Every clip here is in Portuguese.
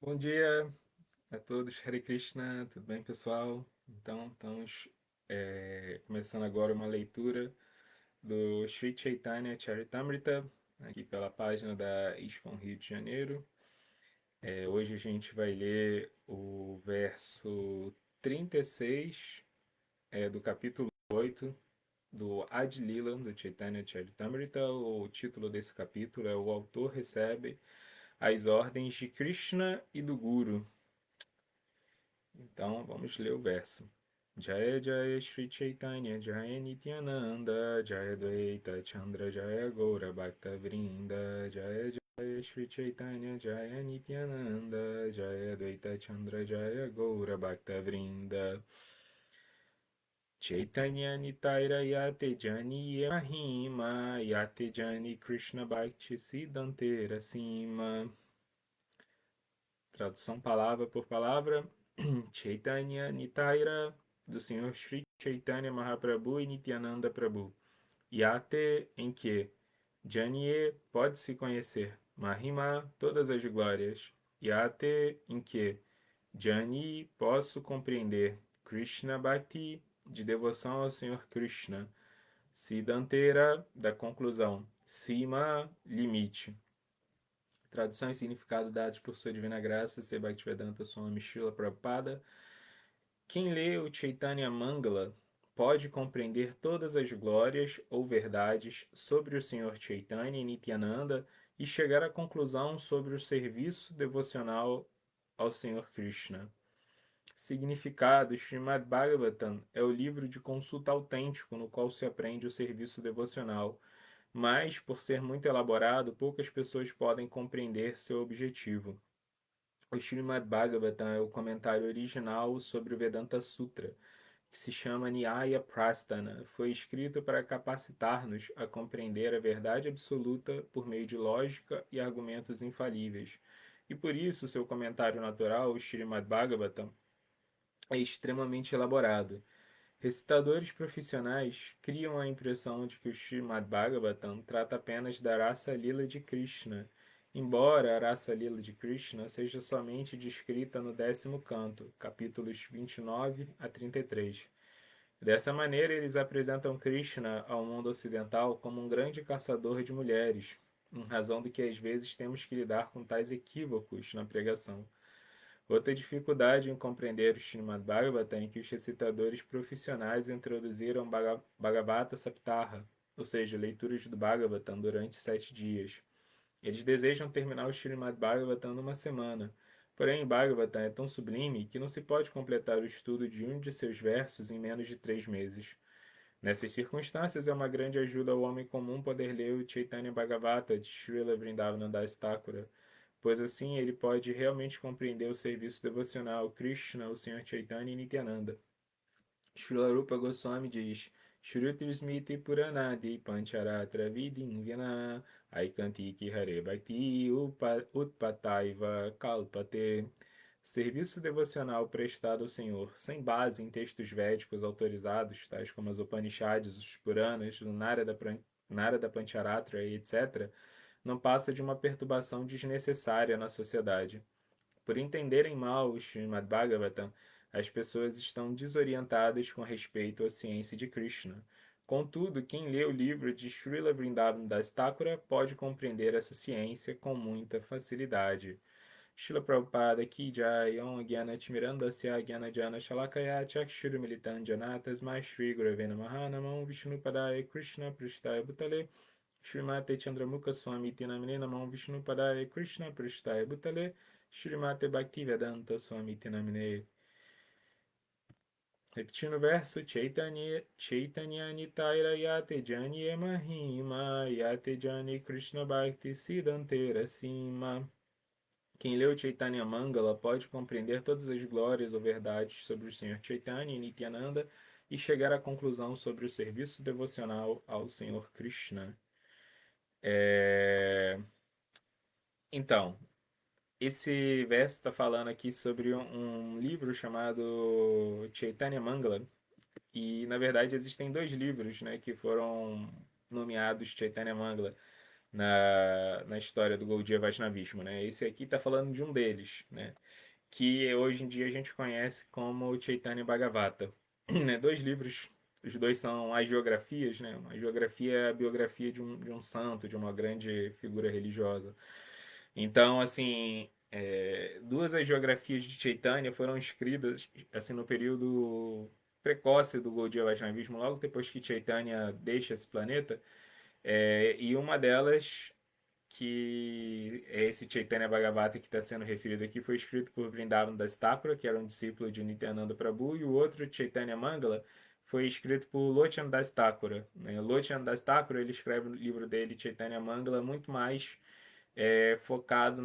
Bom dia a todos, Hare Krishna, tudo bem, pessoal? Então, estamos começando agora uma leitura do Sri Chaitanya Charitamrita, aqui pela página da ISKCON Rio de Janeiro. Hoje a gente vai ler o verso 36 do capítulo 8 do Adi Lila, do Chaitanya Charitamrita. O título desse capítulo é O Autor Recebe as Ordens de Krishna e do Guru. Então vamos ler o verso. Jaya Jaya Shri Chaitanya Jaya Nityananda Jaya Dvaita Chandra Jaya Gaura Bhakta Vrinda Jaya Jaya Shri Chaitanya Jaya Nityananda Jaya Dvaita Chandra Jaya Gaura Bhakta Vrinda Chaitanya Nitaira Yate Jani Mahima Yate Jani Krishna Bhakti Siddhantera Sima. Tradução palavra por palavra. Chaitanya Nitaira, do Senhor Sri Chaitanya Mahaprabhu e Nityananda Prabhu. Yate, em que. Janie, pode-se conhecer. Mahima, todas as glórias. Yate, em que. Jani, posso compreender. Krishna Bhakti, de devoção ao Senhor Krishna. Siddhantera, da conclusão. Sima, limite. Tradução e significado dados por sua divina graça, C. Bhaktivedanta Swami Srila Prabhupada. Quem lê o Chaitanya Mangala pode compreender todas as glórias ou verdades sobre o Senhor Chaitanya e Nityananda e chegar à conclusão sobre o serviço devocional ao Senhor Krishna. Significado: Srimad Bhagavatam é o livro de consulta autêntico no qual se aprende o serviço devocional, mas, por ser muito elaborado, poucas pessoas podem compreender seu objetivo. O Srimad Bhagavatam é o comentário original sobre o Vedanta Sutra, que se chama Nyaya Prasthana. Foi escrito para capacitar-nos a compreender a verdade absoluta por meio de lógica e argumentos infalíveis. E por isso, seu comentário natural, o Srimad Bhagavatam, é extremamente elaborado. Recitadores profissionais criam a impressão de que o Srimad Bhagavatam trata apenas da Rasa Lila de Krishna, embora a Rasa Lila de Krishna seja somente descrita no 10º canto, capítulos 29 a 33. Dessa maneira, eles apresentam Krishna ao mundo ocidental como um grande caçador de mulheres, em razão do que às vezes temos que lidar com tais equívocos na pregação. Outra dificuldade em compreender o Srimad Bhagavatam é que os recitadores profissionais introduziram Bhagavata Saptaha, ou seja, leituras do Bhagavatam durante 7 dias. Eles desejam terminar o Srimad Bhagavatam numa semana, porém o Bhagavatam é tão sublime que não se pode completar o estudo de um de seus versos em menos de 3 meses. Nessas circunstâncias, é uma grande ajuda ao homem comum poder ler o Chaitanya Bhagavata de Srila Vrindavan Das Thakura, pois assim ele pode realmente compreender o serviço devocional Krishna, o Senhor Chaitanya e Nityananda. Srila Rupa Goswami diz: Shruti Smriti Puranadi Pancharatra Vidin Vina Aikantiki Hare Bhakti Utpataiva Kalpate. Serviço devocional prestado ao Senhor, sem base em textos védicos autorizados, tais como as Upanishads, os Puranas, o Narada Pancharatra e etc., não passa de uma perturbação desnecessária na sociedade. Por entenderem mal o Srimad Bhagavatam, as pessoas estão desorientadas com respeito à ciência de Krishna. Contudo, quem lê o livro de Srila Vrindavan Das Thakura pode compreender essa ciência com muita facilidade. Srila Prabhupada Ki Jai, Om Gyana Timirandasya Gyana Jana Shalakaya Chakshuru Militan Jana Tasmai Shri Gurave Namaha Namam Vishnu Padaya Krishna Prashtaya Bhutale Srimate Chandramukha Swami Tinamine Namam Vishnu Padaya Krishna Prashtaya Bhutale Srimate Bhaktivedanta Swami Tinamine. Repetindo o verso, Chaitanya Nitaira Yate Jani Mahima Yate Jani Krishna Bhakti Siddhantera Sima. Quem leu Chaitanya Mangala pode compreender todas as glórias ou verdades sobre o Senhor Chaitanya e Nityananda e chegar à conclusão sobre o serviço devocional ao Senhor Krishna. Então, esse verso está falando aqui sobre um livro chamado Chaitanya Mangala. E, na verdade, existem dois livros, né, que foram nomeados Chaitanya Mangala. na história do Gaudiya Vaishnavismo, né? Esse aqui está falando de um deles, né? Que hoje em dia a gente conhece como Chaitanya Bhagavata. Né? Dois livros, os dois são agiografias, né? Uma geografia é a biografia de um santo, de uma grande figura religiosa. Então, assim, duas agiografias de Chaitanya foram escritas assim no período precoce do Gaudiya Vaishnavismo, logo depois que Chaitanya deixa esse planeta, e uma delas que é esse Chaitanya Bhagavata que está sendo referido aqui, foi escrito por Vrindavan Das Thakura, que era um discípulo de Nityananda Prabhu, e o outro, Chaitanya Mangala, foi escrito por Lochan Das Thakura. Né? Lochan Das Thakura, ele escreve no livro dele, Chaitanya Mangala, muito mais focado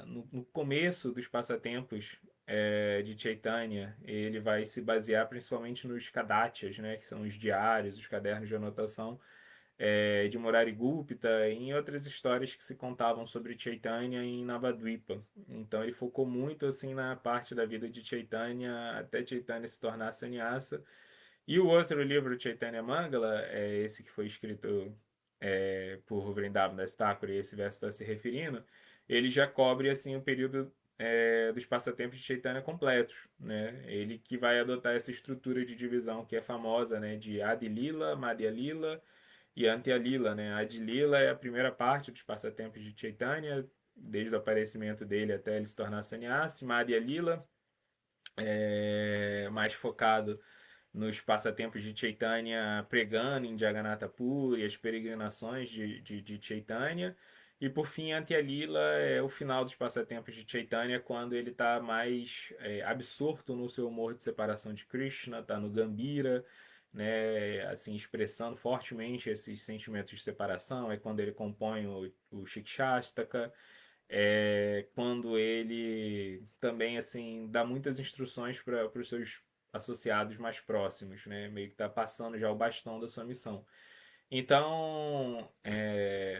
no começo dos passatempos de Chaitanya. Ele vai se basear principalmente nos Kadatyas, né, que são os diários, os cadernos de anotação, de Murari Gupta e em outras histórias que se contavam sobre Chaitanya em Navadvipa. Então ele focou muito assim na parte da vida de Chaitanya até Chaitanya se tornar sannyasa. E o outro livro, Chaitanya Mangala, é esse que foi escrito por Vrindavan Das Thakura, e esse verso está se referindo, ele já cobre assim o período dos passatempos de Chaitanya completos, né? Ele que vai adotar essa estrutura de divisão que é famosa, né? De Adi Lila, Madhya Lila e Antya Lila, né? Adi Lila é a primeira parte dos passatempos de Chaitanya, desde o aparecimento dele até ele se tornar sannyasi. Madhya Lila é mais focado nos passatempos de Chaitanya pregando em Jagannatha Puri, as peregrinações de Chaitanya. E por fim, Antya Lila é o final dos passatempos de Chaitanya, quando ele está mais absorto no seu humor de separação de Krishna, está no Gambhira, né, assim, expressando fortemente esses sentimentos de separação. É quando ele compõe o Shikshastaka, quando ele também assim dá muitas instruções para os seus associados mais próximos, né? Meio que está passando já o bastão da sua missão. Então,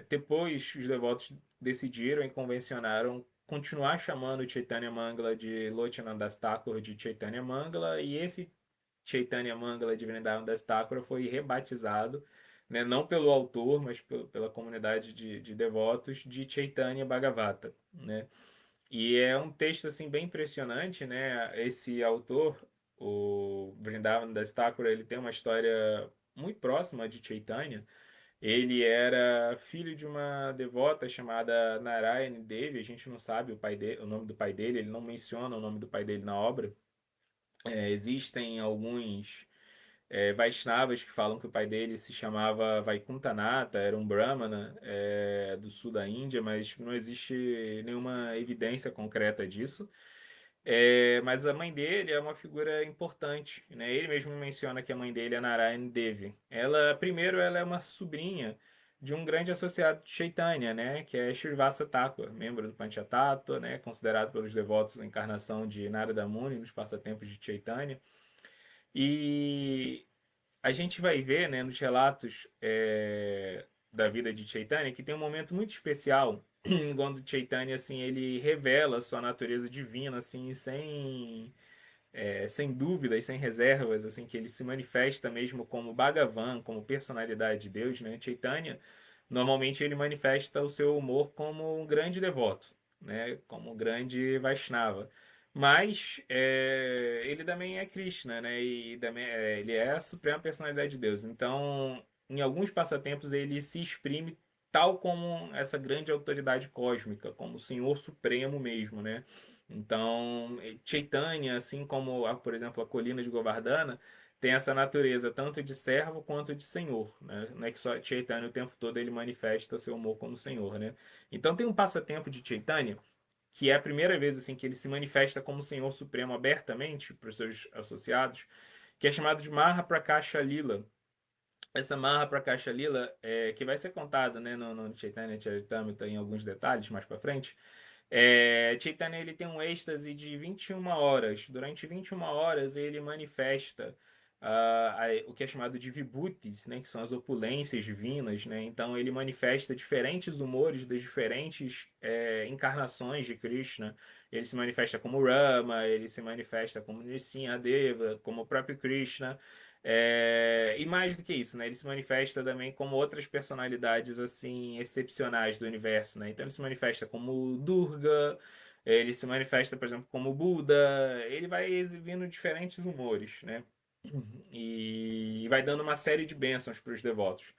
depois os devotos decidiram e convencionaram continuar chamando Chaitanya Mangala de Lochanadas Thakur de Chaitanya Mangala, e esse Chaitanya Mangala de Vrindavan Das Thakura foi rebatizado, né, não pelo autor, mas pela comunidade de devotos, de Chaitanya Bhagavata, né? E é um texto assim bem impressionante, né? Esse autor, o Vrindavan Das Thakura, ele tem uma história muito próxima de Chaitanya. Ele era filho de uma devota chamada Narayani Devi. A gente não sabe o nome do pai dele, ele não menciona o nome do pai dele na obra. Existem alguns Vaishnavas que falam que o pai dele se chamava Vaikuntanata, era um Brahmana do sul da Índia, mas não existe nenhuma evidência concreta disso. Mas a mãe dele é uma figura importante, né? Ele mesmo menciona que a mãe dele é Narayana Devi. Primeiro, ela é uma sobrinha de um grande associado de Chaitanya, né? Que é Shrivasa Thakur, membro do Panchatattva, né? Considerado pelos devotos a encarnação de Narada Muni nos passatempos de Chaitanya. E a gente vai ver, né, nos relatos da vida de Chaitanya que tem um momento muito especial quando Chaitanya assim ele revela sua natureza divina assim sem dúvidas, sem reservas, assim que ele se manifesta mesmo como Bhagavan, como personalidade de Deus, né? Chaitanya normalmente ele manifesta o seu humor como um grande devoto, né? Como um grande Vaishnava. Mas ele também é Krishna, né? E também, ele é a suprema personalidade de Deus. Então, em alguns passatempos, ele se exprime tal como essa grande autoridade cósmica, como o Senhor Supremo mesmo, né? Então, Chaitanya, assim como, por exemplo, a colina de Govardhana, tem essa natureza tanto de servo quanto de senhor, né? Não é que só Chaitanya o tempo todo ele manifesta seu amor como senhor, né? Então tem um passatempo de Chaitanya que é a primeira vez assim que ele se manifesta como Senhor Supremo abertamente para os seus associados, que é chamado de Mahaprakasha Lila. Essa Mahaprakasha Lila, que vai ser contada, né, no Chaitanya Charitamrita em alguns detalhes mais para frente. Chaitanya ele tem um êxtase de 21 horas. Durante 21 horas ele manifesta o que é chamado de vibhutis, né, que são as opulências divinas. Né? Então ele manifesta diferentes humores das diferentes encarnações de Krishna. Ele se manifesta como Rama, ele se manifesta como Nrsimhadeva, como o próprio Krishna. E mais do que isso, né? Ele se manifesta também como outras personalidades assim excepcionais do universo, né? Então ele se manifesta como Durga, ele se manifesta, por exemplo, como Buda. Ele vai exibindo diferentes humores, né? E vai dando uma série de bênçãos para os devotos.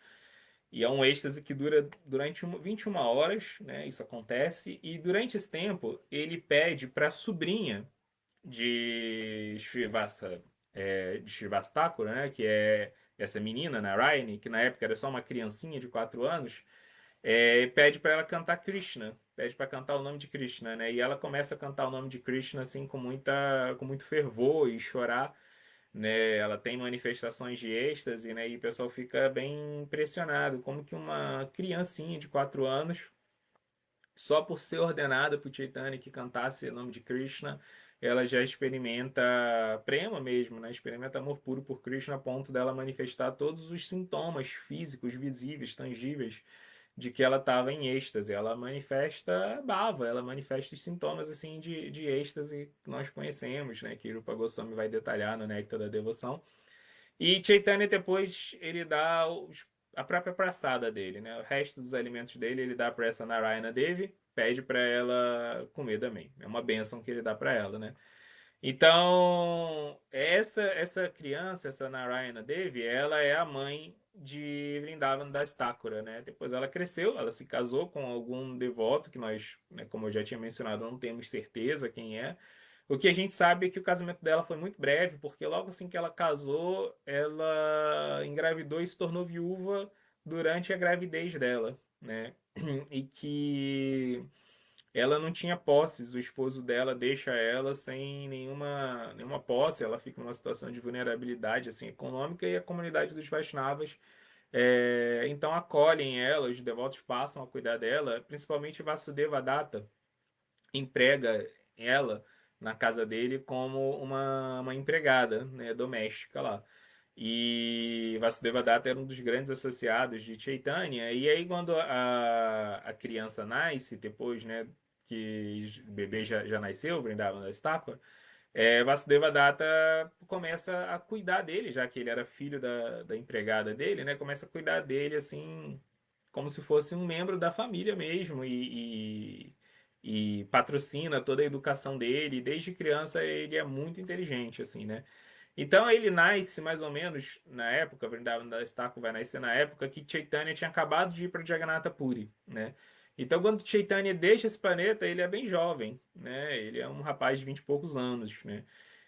E é um êxtase que dura durante 21 horas, né? Isso acontece. E durante esse tempo, ele pede para a sobrinha de Srivastakura, né? Que é essa menina, Narayani, que na época era só uma criancinha de 4 anos, pede para ela cantar Krishna. Pede para cantar o nome de Krishna, né? E ela começa a cantar o nome de Krishna assim com muito fervor e chorar, né? Ela tem manifestações de êxtase, né? E o pessoal fica bem impressionado, como que uma criancinha de 4 anos, só por ser ordenada por Chaitanya que cantasse o nome de Krishna, ela já experimenta prema mesmo, né? Experimenta amor puro por Krishna a ponto dela manifestar todos os sintomas físicos, visíveis, tangíveis de que ela estava em êxtase. Ela manifesta bhava, ela manifesta os sintomas assim de êxtase que nós conhecemos, né? Que Rupa Goswami vai detalhar no Néctar da Devoção. E Chaitanya depois ele dá a própria praçada dele, né? O resto dos alimentos dele ele dá para essa Narayana Devi, pede para ela comer também. É uma bênção que ele dá para ela, né? Então, essa criança, essa Narayana Devi, ela é a mãe de Vrindavan das Thakura, né? Depois ela cresceu, ela se casou com algum devoto que nós, né, como eu já tinha mencionado, não temos certeza quem é. O que a gente sabe é que o casamento dela foi muito breve, porque logo assim que ela casou, ela engravidou e se tornou viúva durante a gravidez dela, né? E que ela não tinha posses, o esposo dela deixa ela sem nenhuma posse, ela fica numa situação de vulnerabilidade assim econômica e a comunidade dos Vaishnavas então acolhem ela, os devotos passam a cuidar dela, principalmente Vasudeva Datta emprega ela na casa dele como uma empregada, né, doméstica lá. E Vasudeva Datta era um dos grandes associados de Chaitanya. E aí, quando a criança nasce, depois, né, que o bebê já nasceu, Vrindavan Thakur, Vasudeva Datta começa a cuidar dele, já que ele era filho da empregada dele, né? Começa a cuidar dele, assim, como se fosse um membro da família mesmo e patrocina toda a educação dele. Desde criança ele é muito inteligente, assim, né? Então ele nasce mais ou menos na época, Vrindavan Das Thakur vai nascer na época que Chaitanya tinha acabado de ir para Jagannath Puri, né? Então quando Chaitanya deixa esse planeta, ele é bem jovem, né? Ele é um rapaz de 20 e poucos anos, né?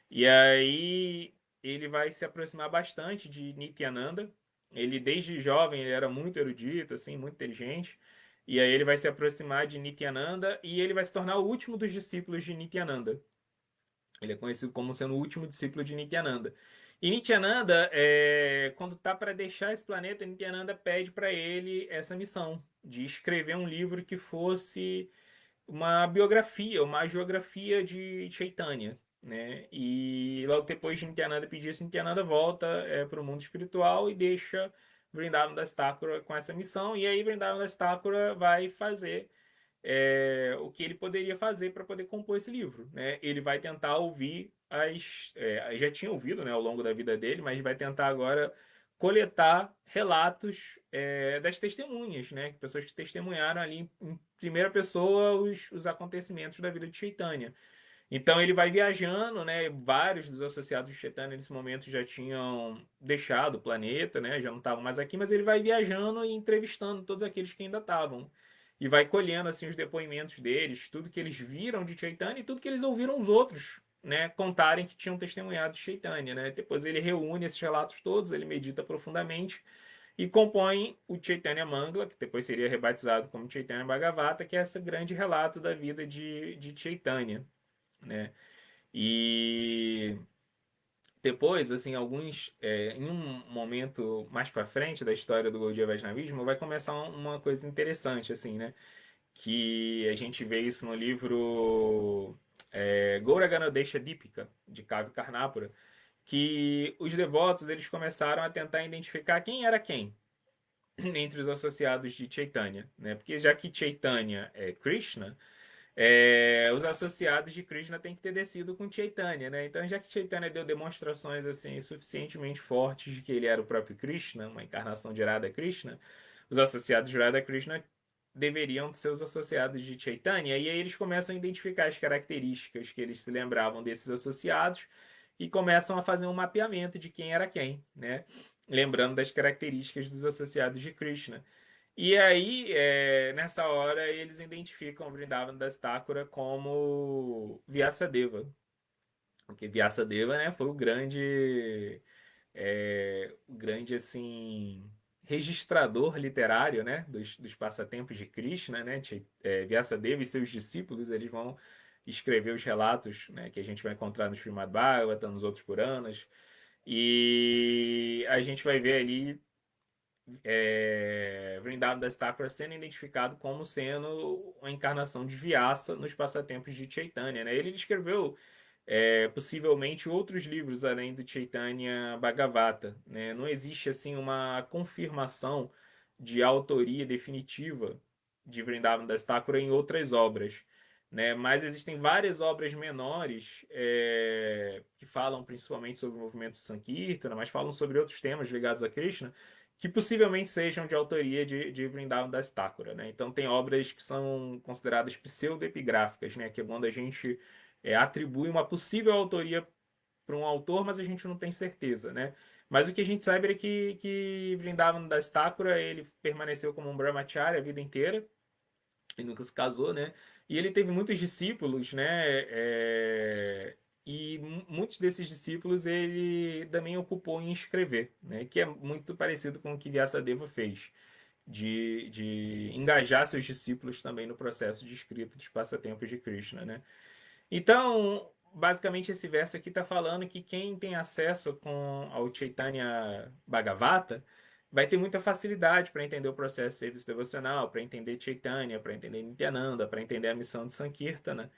E aí ele vai se aproximar bastante de Nityananda. Ele desde jovem ele era muito erudito, assim, muito inteligente. E aí ele vai se aproximar de Nityananda e ele vai se tornar o último dos discípulos de Nityananda. Ele é conhecido como sendo o último discípulo de Nityananda. E Nityananda, quando está para deixar esse planeta, Nityananda pede para ele essa missão de escrever um livro que fosse uma biografia, uma geografia de Chaitanya, né? E logo depois de Nityananda pedir isso, Nityananda volta para o mundo espiritual e deixa Vrindavan Das Thakura com essa missão. E aí Vrindavan Das Thakura vai fazer o que ele poderia fazer para poder compor esse livro, né? Ele vai tentar ouvir já tinha ouvido, né, ao longo da vida dele, mas vai tentar agora coletar relatos das testemunhas, né? Pessoas que testemunharam ali em primeira pessoa os acontecimentos da vida de Chaitanya. Então ele vai viajando, né? Vários dos associados de Chaitanya nesse momento já tinham deixado o planeta, né? Já não estavam mais aqui, mas ele vai viajando e entrevistando todos aqueles que ainda estavam. E vai colhendo assim os depoimentos deles, tudo que eles viram de Chaitanya e tudo que eles ouviram os outros, né, contarem que tinham testemunhado de Chaitanya, né? Depois ele reúne esses relatos todos, ele medita profundamente e compõe o Chaitanya Mangala, que depois seria rebatizado como Chaitanya Bhagavata, que é esse grande relato da vida de Chaitanya, né? E depois, assim, em um momento mais para frente da história do Gaudiya Vaishnavismo, vai começar uma coisa interessante, assim, né? Que a gente vê isso no livro Gaura Ganodesha Deepika, de Kavi Karnapura, que os devotos eles começaram a tentar identificar quem era quem entre os associados de Chaitanya, né? Porque já que Chaitanya é Krishna, os associados de Krishna têm que ter descido com Chaitanya, né? Então, já que Chaitanya deu demonstrações assim suficientemente fortes de que ele era o próprio Krishna, uma encarnação de Radha Krishna, os associados de Radha Krishna deveriam ser os associados de Chaitanya, e aí eles começam a identificar as características que eles se lembravam desses associados e começam a fazer um mapeamento de quem era quem, né? Lembrando das características dos associados de Krishna. E aí, nessa hora, eles identificam Vrindavan das Thakura como Vyasadeva. Porque Vyasadeva, né, foi o grande, assim, registrador literário, né, dos passatempos de Krishna, né? Vyasadeva e seus discípulos, eles vão escrever os relatos, né, que a gente vai encontrar no Srimad Bhagavatam, nos outros Puranas. E a gente vai ver ali Vrindavan das Thakuras sendo identificado como sendo uma encarnação de Vyasa nos passatempos de Chaitanya, né? Ele escreveu possivelmente outros livros além do Chaitanya Bhagavata, né? Não existe assim uma confirmação de autoria definitiva de Vrindavan das Thakura em outras obras, né? Mas existem várias obras menores que falam principalmente sobre o movimento Sankirtana, mas falam sobre outros temas ligados a Krishna, que possivelmente sejam de autoria de Vrindavan das Thakura, né? Então tem obras que são consideradas pseudoepigráficas, né? Que é quando a gente atribui uma possível autoria para um autor, mas a gente não tem certeza, né? Mas o que a gente sabe é que Vrindavan das Thakura ele permaneceu como um brahmachari a vida inteira e nunca se casou, né? E ele teve muitos discípulos, né? E muitos desses discípulos ele também ocupou em escrever, né? Que é muito parecido com o que Vyasadeva fez, de engajar seus discípulos também no processo de escrita dos passatempos de Krishna, né? Então, basicamente esse verso aqui está falando que quem tem acesso ao Chaitanya Bhagavata vai ter muita facilidade para entender o processo de serviço devocional, para entender Chaitanya, para entender Nityananda, para entender a missão de Sankirtana.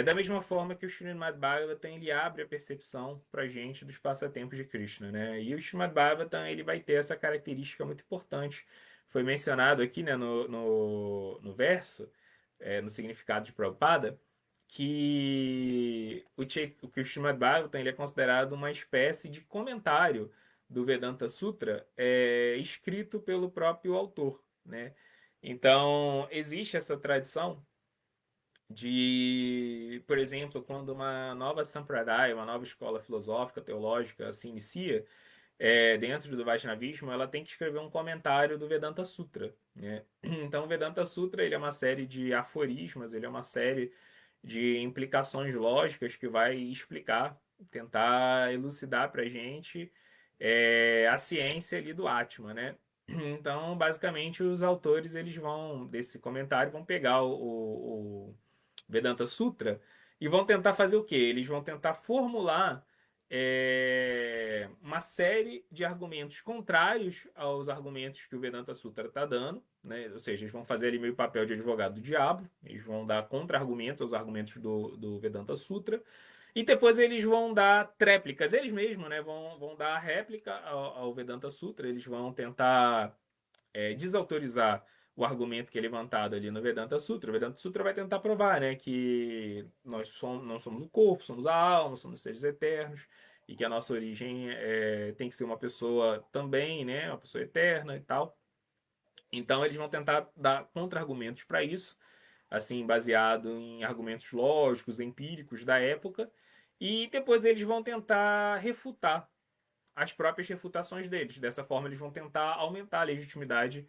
Da mesma forma que o Srimad Bhagavatam ele abre a percepção para a gente dos passatempos de Krishna, né? E o Srimad Bhagavatam ele vai ter essa característica muito importante. Foi mencionado aqui, né, no verso, no significado de Prabhupada, que o Srimad Bhagavatam ele é considerado uma espécie de comentário do Vedanta Sutra escrito pelo próprio autor, né? Então, existe essa tradição de, por exemplo, quando uma nova Sampradaya, uma nova escola filosófica, teológica se inicia, dentro do Vaishnavismo, ela tem que escrever um comentário do Vedanta Sutra, né? Então, o Vedanta Sutra ele é uma série de aforismas, ele é uma série de implicações lógicas que vai explicar, tentar elucidar para a gente a ciência ali do Atma, né? Então, basicamente, os autores eles vão desse comentário vão pegar o Vedanta Sutra e vão tentar fazer o quê? Eles vão tentar formular uma série de argumentos contrários aos argumentos que o Vedanta Sutra está dando, né? Ou seja, eles vão fazer ali meio papel de advogado do diabo, eles vão dar contra-argumentos aos argumentos do Vedanta Sutra, e depois eles vão dar tréplicas, eles mesmos, né? Vão dar réplica ao Vedanta Sutra, eles vão tentar desautorizar o argumento que é levantado ali no Vedanta Sutra. O Vedanta Sutra vai tentar provar, né, que não somos o corpo, somos a alma, somos seres eternos, e que a nossa origem tem que ser uma pessoa também, né, uma pessoa eterna e tal. Então eles vão tentar dar contra-argumentos para isso, assim, baseado em argumentos lógicos, empíricos da época, e depois eles vão tentar refutar as próprias refutações deles. Dessa forma, eles vão tentar aumentar a legitimidade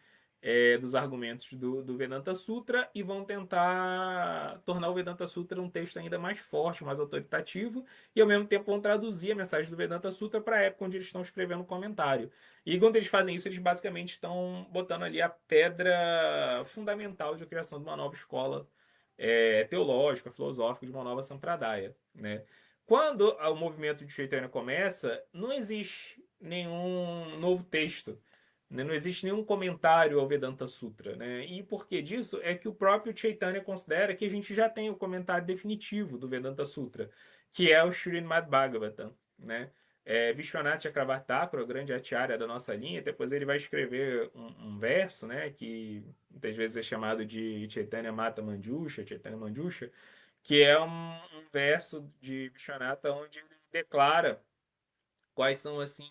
dos argumentos do Vedanta Sutra e vão tentar tornar o Vedanta Sutra um texto ainda mais forte, mais autoritativo, e ao mesmo tempo vão traduzir a mensagem do Vedanta Sutra para a época onde eles estão escrevendo o comentário. E quando eles fazem isso, eles basicamente estão botando ali a pedra fundamental de criação de uma nova escola teológica, filosófica, de uma nova Sampradaya, né? Quando o movimento de Chaitanya começa, não existe nenhum novo texto, né? Não existe nenhum comentário ao Vedanta Sutra, né? E por que disso? É que o próprio Chaitanya considera que a gente já tem o comentário definitivo do Vedanta Sutra, que é o Srimad Bhagavatam, né? Vishwanath Chakravartapura, o grande acharya da nossa linha, depois ele vai escrever um verso, né, que muitas vezes é chamado de Chaitanya Mata Manjusha, Chaitanya Manjusha, que é um verso de Vishwanatha onde ele declara quais são assim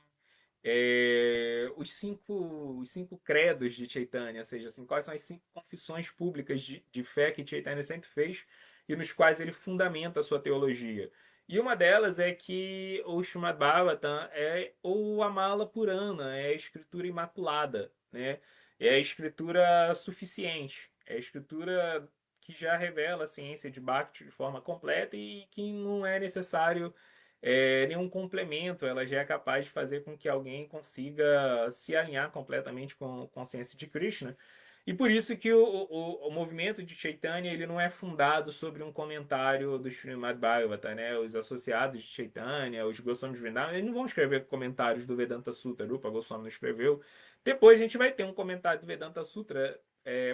os cinco credos de Chaitanya, ou seja, assim, quais são as 5 confissões públicas de fé que Chaitanya sempre fez e nos quais ele fundamenta a sua teologia. E uma delas é que o Srimad Bhagavatam é o Amala Purana, é a escritura imaculada, né? É a escritura suficiente, é a escritura que já revela a ciência de Bhakti de forma completa e que não é necessário nenhum complemento, ela já é capaz de fazer com que alguém consiga se alinhar completamente com a consciência de Krishna. E por isso que o movimento de Chaitanya ele não é fundado sobre um comentário do Srimad Bhagavatam, né? Os associados de Chaitanya, os Goswamis Vrindavan, eles não vão escrever comentários do Vedanta Sutra, Rupa Goswami não escreveu. Depois a gente vai ter um comentário do Vedanta Sutra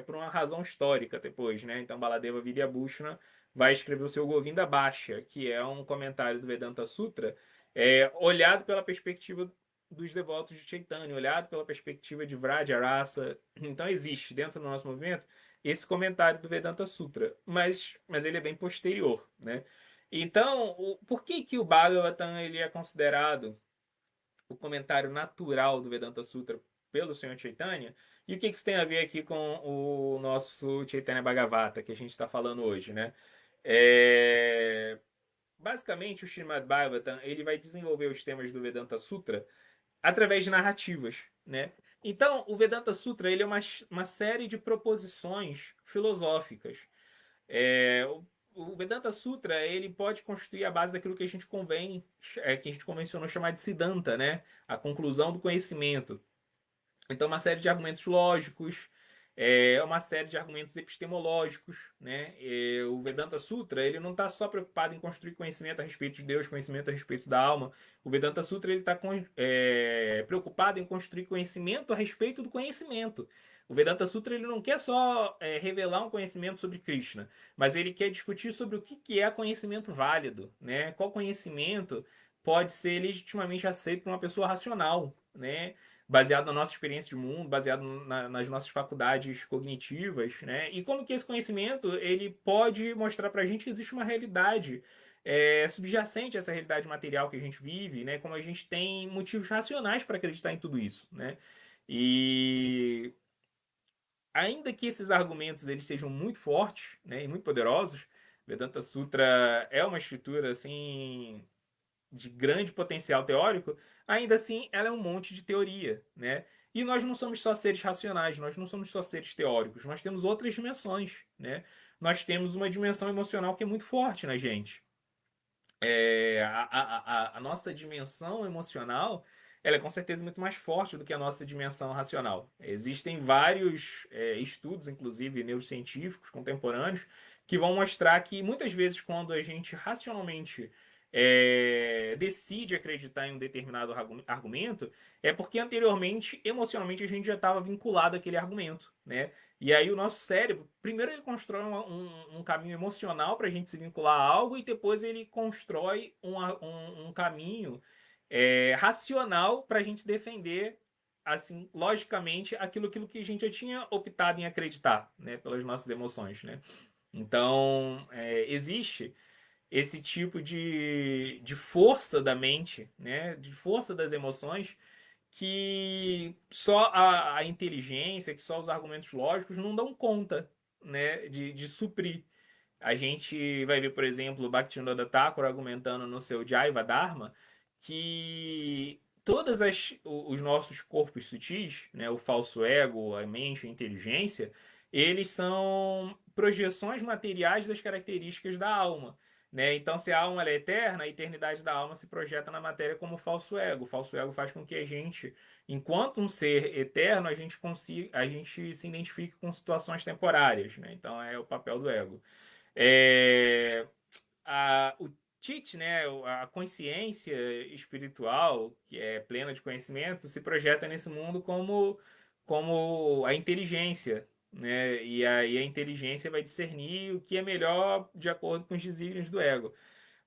por uma razão histórica depois, né? Então Baladeva Vidyabhushana vai escrever o seu Govinda Bhashya, que é um comentário do Vedanta Sutra, olhado pela perspectiva dos devotos de Chaitanya, olhado pela perspectiva de Vrajarasa. Então existe dentro do nosso movimento esse comentário do Vedanta Sutra, mas ele é bem posterior, né? Então, por que que o Bhagavatam ele é considerado o comentário natural do Vedanta Sutra pelo Senhor Chaitanya? E o que isso tem a ver aqui com o nosso Chaitanya Bhagavata que a gente está falando hoje, né? É... Basicamente, o Srimad Bhagavatam ele vai desenvolver os temas do Vedanta Sutra através de narrativas, né? Então, o Vedanta Sutra ele é uma série de proposições filosóficas. O Vedanta Sutra ele pode constituir a base daquilo que a gente que a gente convencionou chamar de Siddhanta, né? A conclusão do conhecimento. Então, uma série de argumentos lógicos, uma série de argumentos epistemológicos, né? O Vedanta Sutra ele não está só preocupado em construir conhecimento a respeito de Deus, conhecimento a respeito da alma. O Vedanta Sutra ele está preocupado em construir conhecimento a respeito do conhecimento. O Vedanta Sutra ele não quer só revelar um conhecimento sobre Krishna, mas ele quer discutir sobre o que é conhecimento válido, né? Qual conhecimento pode ser legitimamente aceito por uma pessoa racional, né? Baseado na nossa experiência de mundo, baseado nas nossas faculdades cognitivas, né? E como que esse conhecimento ele pode mostrar para a gente que existe uma realidade subjacente a essa realidade material que a gente vive, né? Como a gente tem motivos racionais para acreditar em tudo isso, né? E ainda que esses argumentos eles sejam muito fortes, né, e muito poderosos, Vedanta Sutra é uma escritura assim de grande potencial teórico, ainda assim ela é um monte de teoria, né? E nós não somos só seres racionais, nós não somos só seres teóricos, nós temos outras dimensões, né? Nós temos uma dimensão emocional que é muito forte na gente. A nossa dimensão emocional ela é com certeza muito mais forte do que a nossa dimensão racional. Existem vários estudos, inclusive neurocientíficos contemporâneos, que vão mostrar que muitas vezes quando a gente racionalmente decide acreditar em um determinado argumento, é porque anteriormente, emocionalmente, a gente já estava vinculado àquele argumento, né? E aí o nosso cérebro, primeiro ele constrói um caminho emocional para a gente se vincular a algo e depois ele constrói um caminho racional para a gente defender, assim, logicamente, aquilo que a gente já tinha optado em acreditar, né, pelas nossas emoções, né? Então, existe esse tipo de força da mente, né, de força das emoções que só a inteligência, que só os argumentos lógicos não dão conta, né, de suprir. A gente vai ver, por exemplo, o Bhaktivinoda Thakur argumentando no seu Jaiva Dharma que todos os nossos corpos sutis, né, o falso ego, a mente, a inteligência, eles são projeções materiais das características da alma. Né? Então, se a alma é eterna, a eternidade da alma se projeta na matéria como falso ego. O falso ego faz com que a gente, enquanto um ser eterno, a gente se identifique com situações temporárias. Né? Então, é o papel do ego. É, o Tite, né, a consciência espiritual, que é plena de conhecimento, se projeta nesse mundo como a inteligência, né? E aí a inteligência vai discernir o que é melhor de acordo com os desígnios do ego.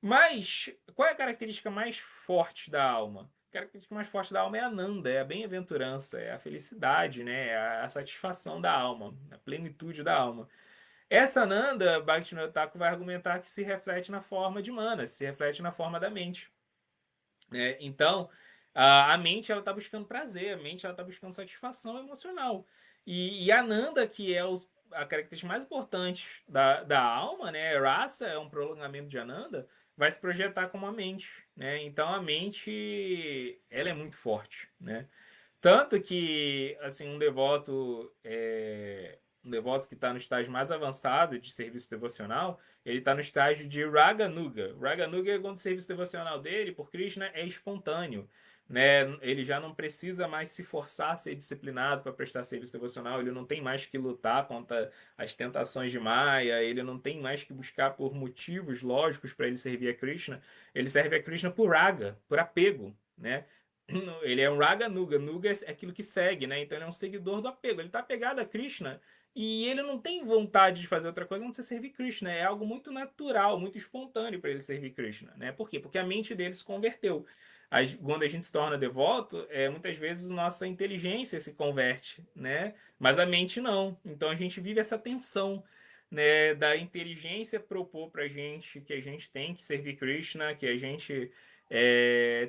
Mas qual é a característica mais forte da alma? A característica mais forte da alma é a Nanda, é a bem-aventurança, é a felicidade, né? É a satisfação da alma, a plenitude da alma. Essa Nanda, Bhaktivinoda Thakur vai argumentar que se reflete na forma de Manas, se reflete na forma da mente, né? Então, a mente ela está buscando prazer, a mente ela está buscando satisfação emocional. E a Nanda, que é a característica mais importante da alma, né? Rasa é um prolongamento de Ananda, vai se projetar como a mente, né? Então a mente ela é muito forte, né? Tanto que, assim, um devoto que está no estágio mais avançado de serviço devocional, ele está no estágio de Raganuga. Raganuga é quando o serviço devocional dele por Krishna é espontâneo, né? Ele já não precisa mais se forçar a ser disciplinado para prestar serviço devocional, ele não tem mais que lutar contra as tentações de Maya, ele não tem mais que buscar por motivos lógicos para ele servir a Krishna. Ele serve a Krishna por raga, por apego, né? Ele é um Raga Nuga. Nuga é aquilo que segue, né? Então ele é um seguidor do apego. Ele está apegado a Krishna e ele não tem vontade de fazer outra coisa a não ser servir Krishna. É algo muito natural, muito espontâneo para ele servir Krishna, né? Por quê? Porque a mente dele se converteu. Quando a gente se torna devoto, muitas vezes nossa inteligência se converte, né? Mas a mente não. Então a gente vive essa tensão, né? Da inteligência propor para gente que a gente tem que servir Krishna, que a gente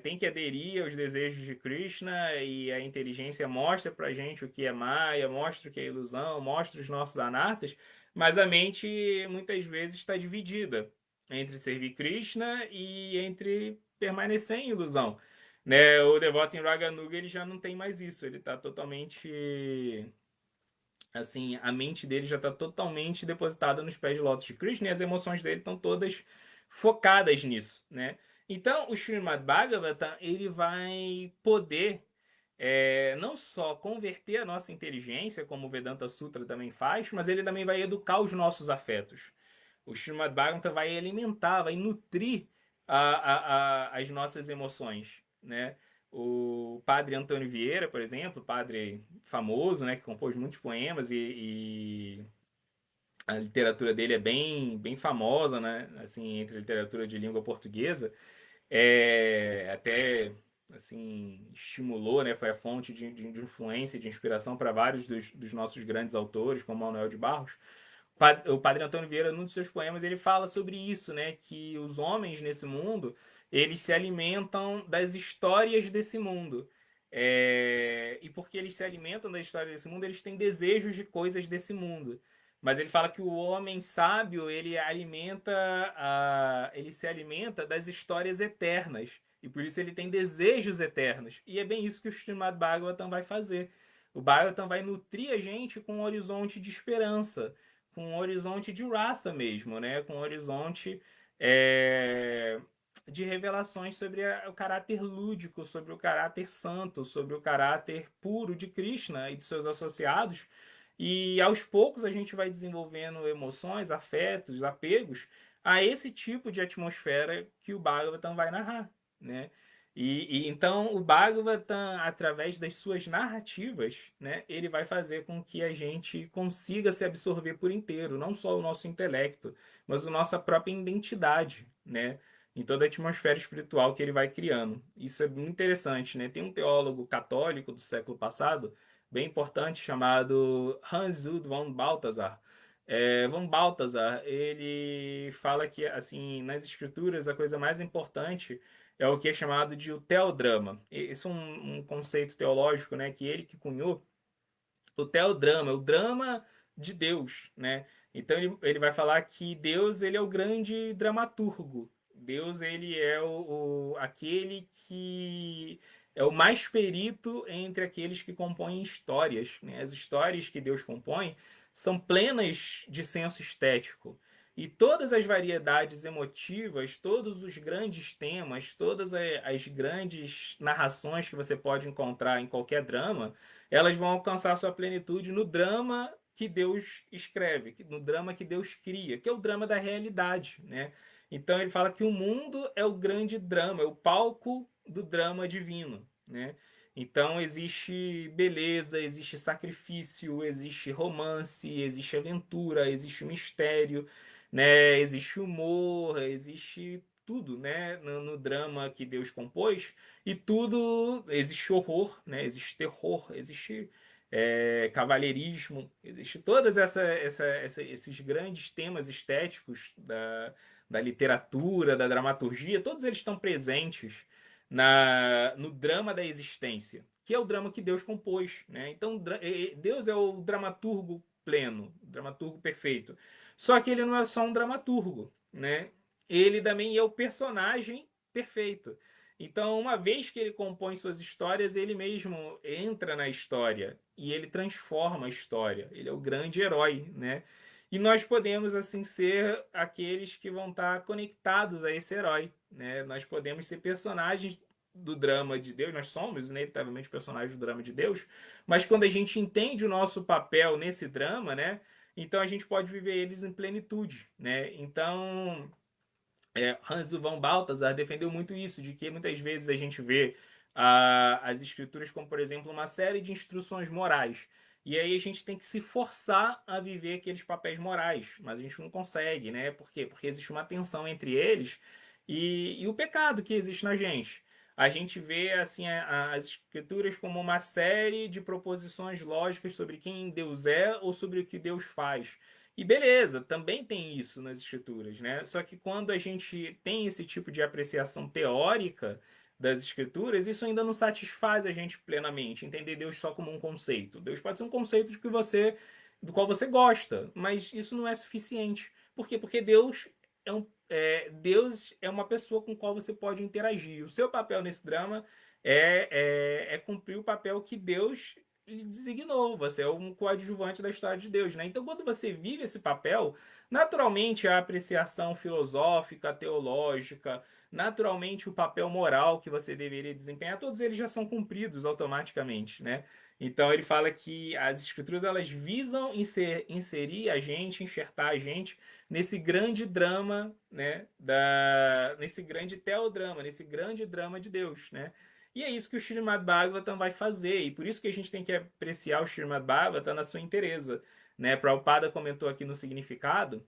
tem que aderir aos desejos de Krishna e a inteligência mostra pra gente o que é Maya, mostra o que é ilusão, mostra os nossos anartas, mas a mente muitas vezes está dividida entre servir Krishna e entre permanecer em ilusão. Né? O devoto em Raganuga ele já não tem mais isso, ele está totalmente assim, a mente dele já está totalmente depositada nos pés de lótus de Krishna e as emoções dele estão todas focadas nisso, né? Então, o Srimad Bhagavatam, ele vai poder não só converter a nossa inteligência, como o Vedanta Sutra também faz, mas ele também vai educar os nossos afetos. O Srimad Bhagavatam vai alimentar, vai nutrir as nossas emoções, né? O padre Antônio Vieira, por exemplo, padre famoso, né, que compôs muitos poemas e a literatura dele é bem famosa, né, assim, entre a literatura de língua portuguesa, até assim estimulou, né, foi a fonte de influência, de inspiração para vários dos nossos grandes autores, como Manuel de Barros. O Padre Antônio Vieira, num dos seus poemas, ele fala sobre isso, né? Que os homens nesse mundo, eles se alimentam das histórias desse mundo. E porque eles se alimentam da história desse mundo, eles têm desejos de coisas desse mundo. Mas ele fala que o homem sábio, ele se alimenta das histórias eternas. E por isso ele tem desejos eternos. E é bem isso que o Srimad Bhagavatam vai fazer. O Bhagavatam vai nutrir a gente com um horizonte de esperança, com um horizonte de raça mesmo, né? Com um horizonte é, de revelações sobre o caráter lúdico, sobre o caráter santo, sobre o caráter puro de Krishna e de seus associados. E aos poucos a gente vai desenvolvendo emoções, afetos, apegos a esse tipo de atmosfera que o Bhagavatam vai narrar, né? Então o Bhagavatam, através das suas narrativas, né, ele vai fazer com que a gente consiga se absorver por inteiro, não só o nosso intelecto, mas a nossa própria identidade, né, em toda a atmosfera espiritual que ele vai criando. Isso é muito interessante, né? Tem um teólogo católico do século passado, bem importante, chamado Hans-Hud von Balthasar. Von Balthasar, ele fala que, assim, nas escrituras, a coisa mais importante é o que é chamado de o teodrama. Isso é um conceito teológico, né, que ele que cunhou. O teodrama, o drama de Deus, né? Então ele vai falar que Deus ele é o grande dramaturgo. Deus ele é aquele que é o mais perito entre aqueles que compõem histórias, né? As histórias que Deus compõe são plenas de senso estético. E todas as variedades emotivas, todos os grandes temas, todas as grandes narrações que você pode encontrar em qualquer drama, elas vão alcançar sua plenitude no drama que Deus escreve, no drama que Deus cria, que é o drama da realidade, né? Então ele fala que o mundo é o grande drama, é o palco do drama divino, né? Então existe beleza, existe sacrifício, existe romance, existe aventura, existe mistério, né? Existe humor, existe tudo, né, no drama que Deus compôs, e tudo existe horror, né, existe terror, existe cavalheirismo, existe todas esses grandes temas estéticos da literatura, da dramaturgia, todos eles estão presentes no drama da existência, que é o drama que Deus compôs, né? Então Deus é o dramaturgo pleno, o dramaturgo perfeito. Só que ele não é só um dramaturgo, né? Ele também é o personagem perfeito. Então, uma vez que ele compõe suas histórias, ele mesmo entra na história e ele transforma a história. Ele é o grande herói, né? E nós podemos, assim, ser aqueles que vão estar conectados a esse herói, né? Nós podemos ser personagens do drama de Deus, nós somos inevitavelmente personagens do drama de Deus, mas quando a gente entende o nosso papel nesse drama, né? Então a gente pode viver eles em plenitude, né? Então Hans von Balthasar defendeu muito isso, de que muitas vezes a gente vê as escrituras como, por exemplo, uma série de instruções morais. E aí a gente tem que se forçar a viver aqueles papéis morais, mas a gente não consegue, né? Por quê? Porque existe uma tensão entre eles e o pecado que existe na gente. A gente vê assim as escrituras como uma série de proposições lógicas sobre quem Deus é ou sobre o que Deus faz. E beleza, também tem isso nas escrituras, né? Só que quando a gente tem esse tipo de apreciação teórica das escrituras, isso ainda não satisfaz a gente plenamente, entender Deus só como um conceito. Deus pode ser um conceito do qual você gosta, mas isso não é suficiente. Por quê? Porque Deus é uma pessoa com qual você pode interagir. O seu papel nesse drama é cumprir o papel que Deus lhe designou. Você é um coadjuvante da história de Deus, né? Então, quando você vive esse papel, naturalmente a apreciação filosófica, teológica, naturalmente o papel moral que você deveria desempenhar, todos eles já são cumpridos automaticamente, né? Então ele fala que as escrituras elas visam inserir a gente, enxertar a gente nesse grande drama, né, nesse grande teodrama, nesse grande drama de Deus, né? E é isso que o Srimad Bhagavatam vai fazer, e por isso que a gente tem que apreciar o Srimad Bhagavatam na sua inteireza, né? Prabhupada comentou aqui no significado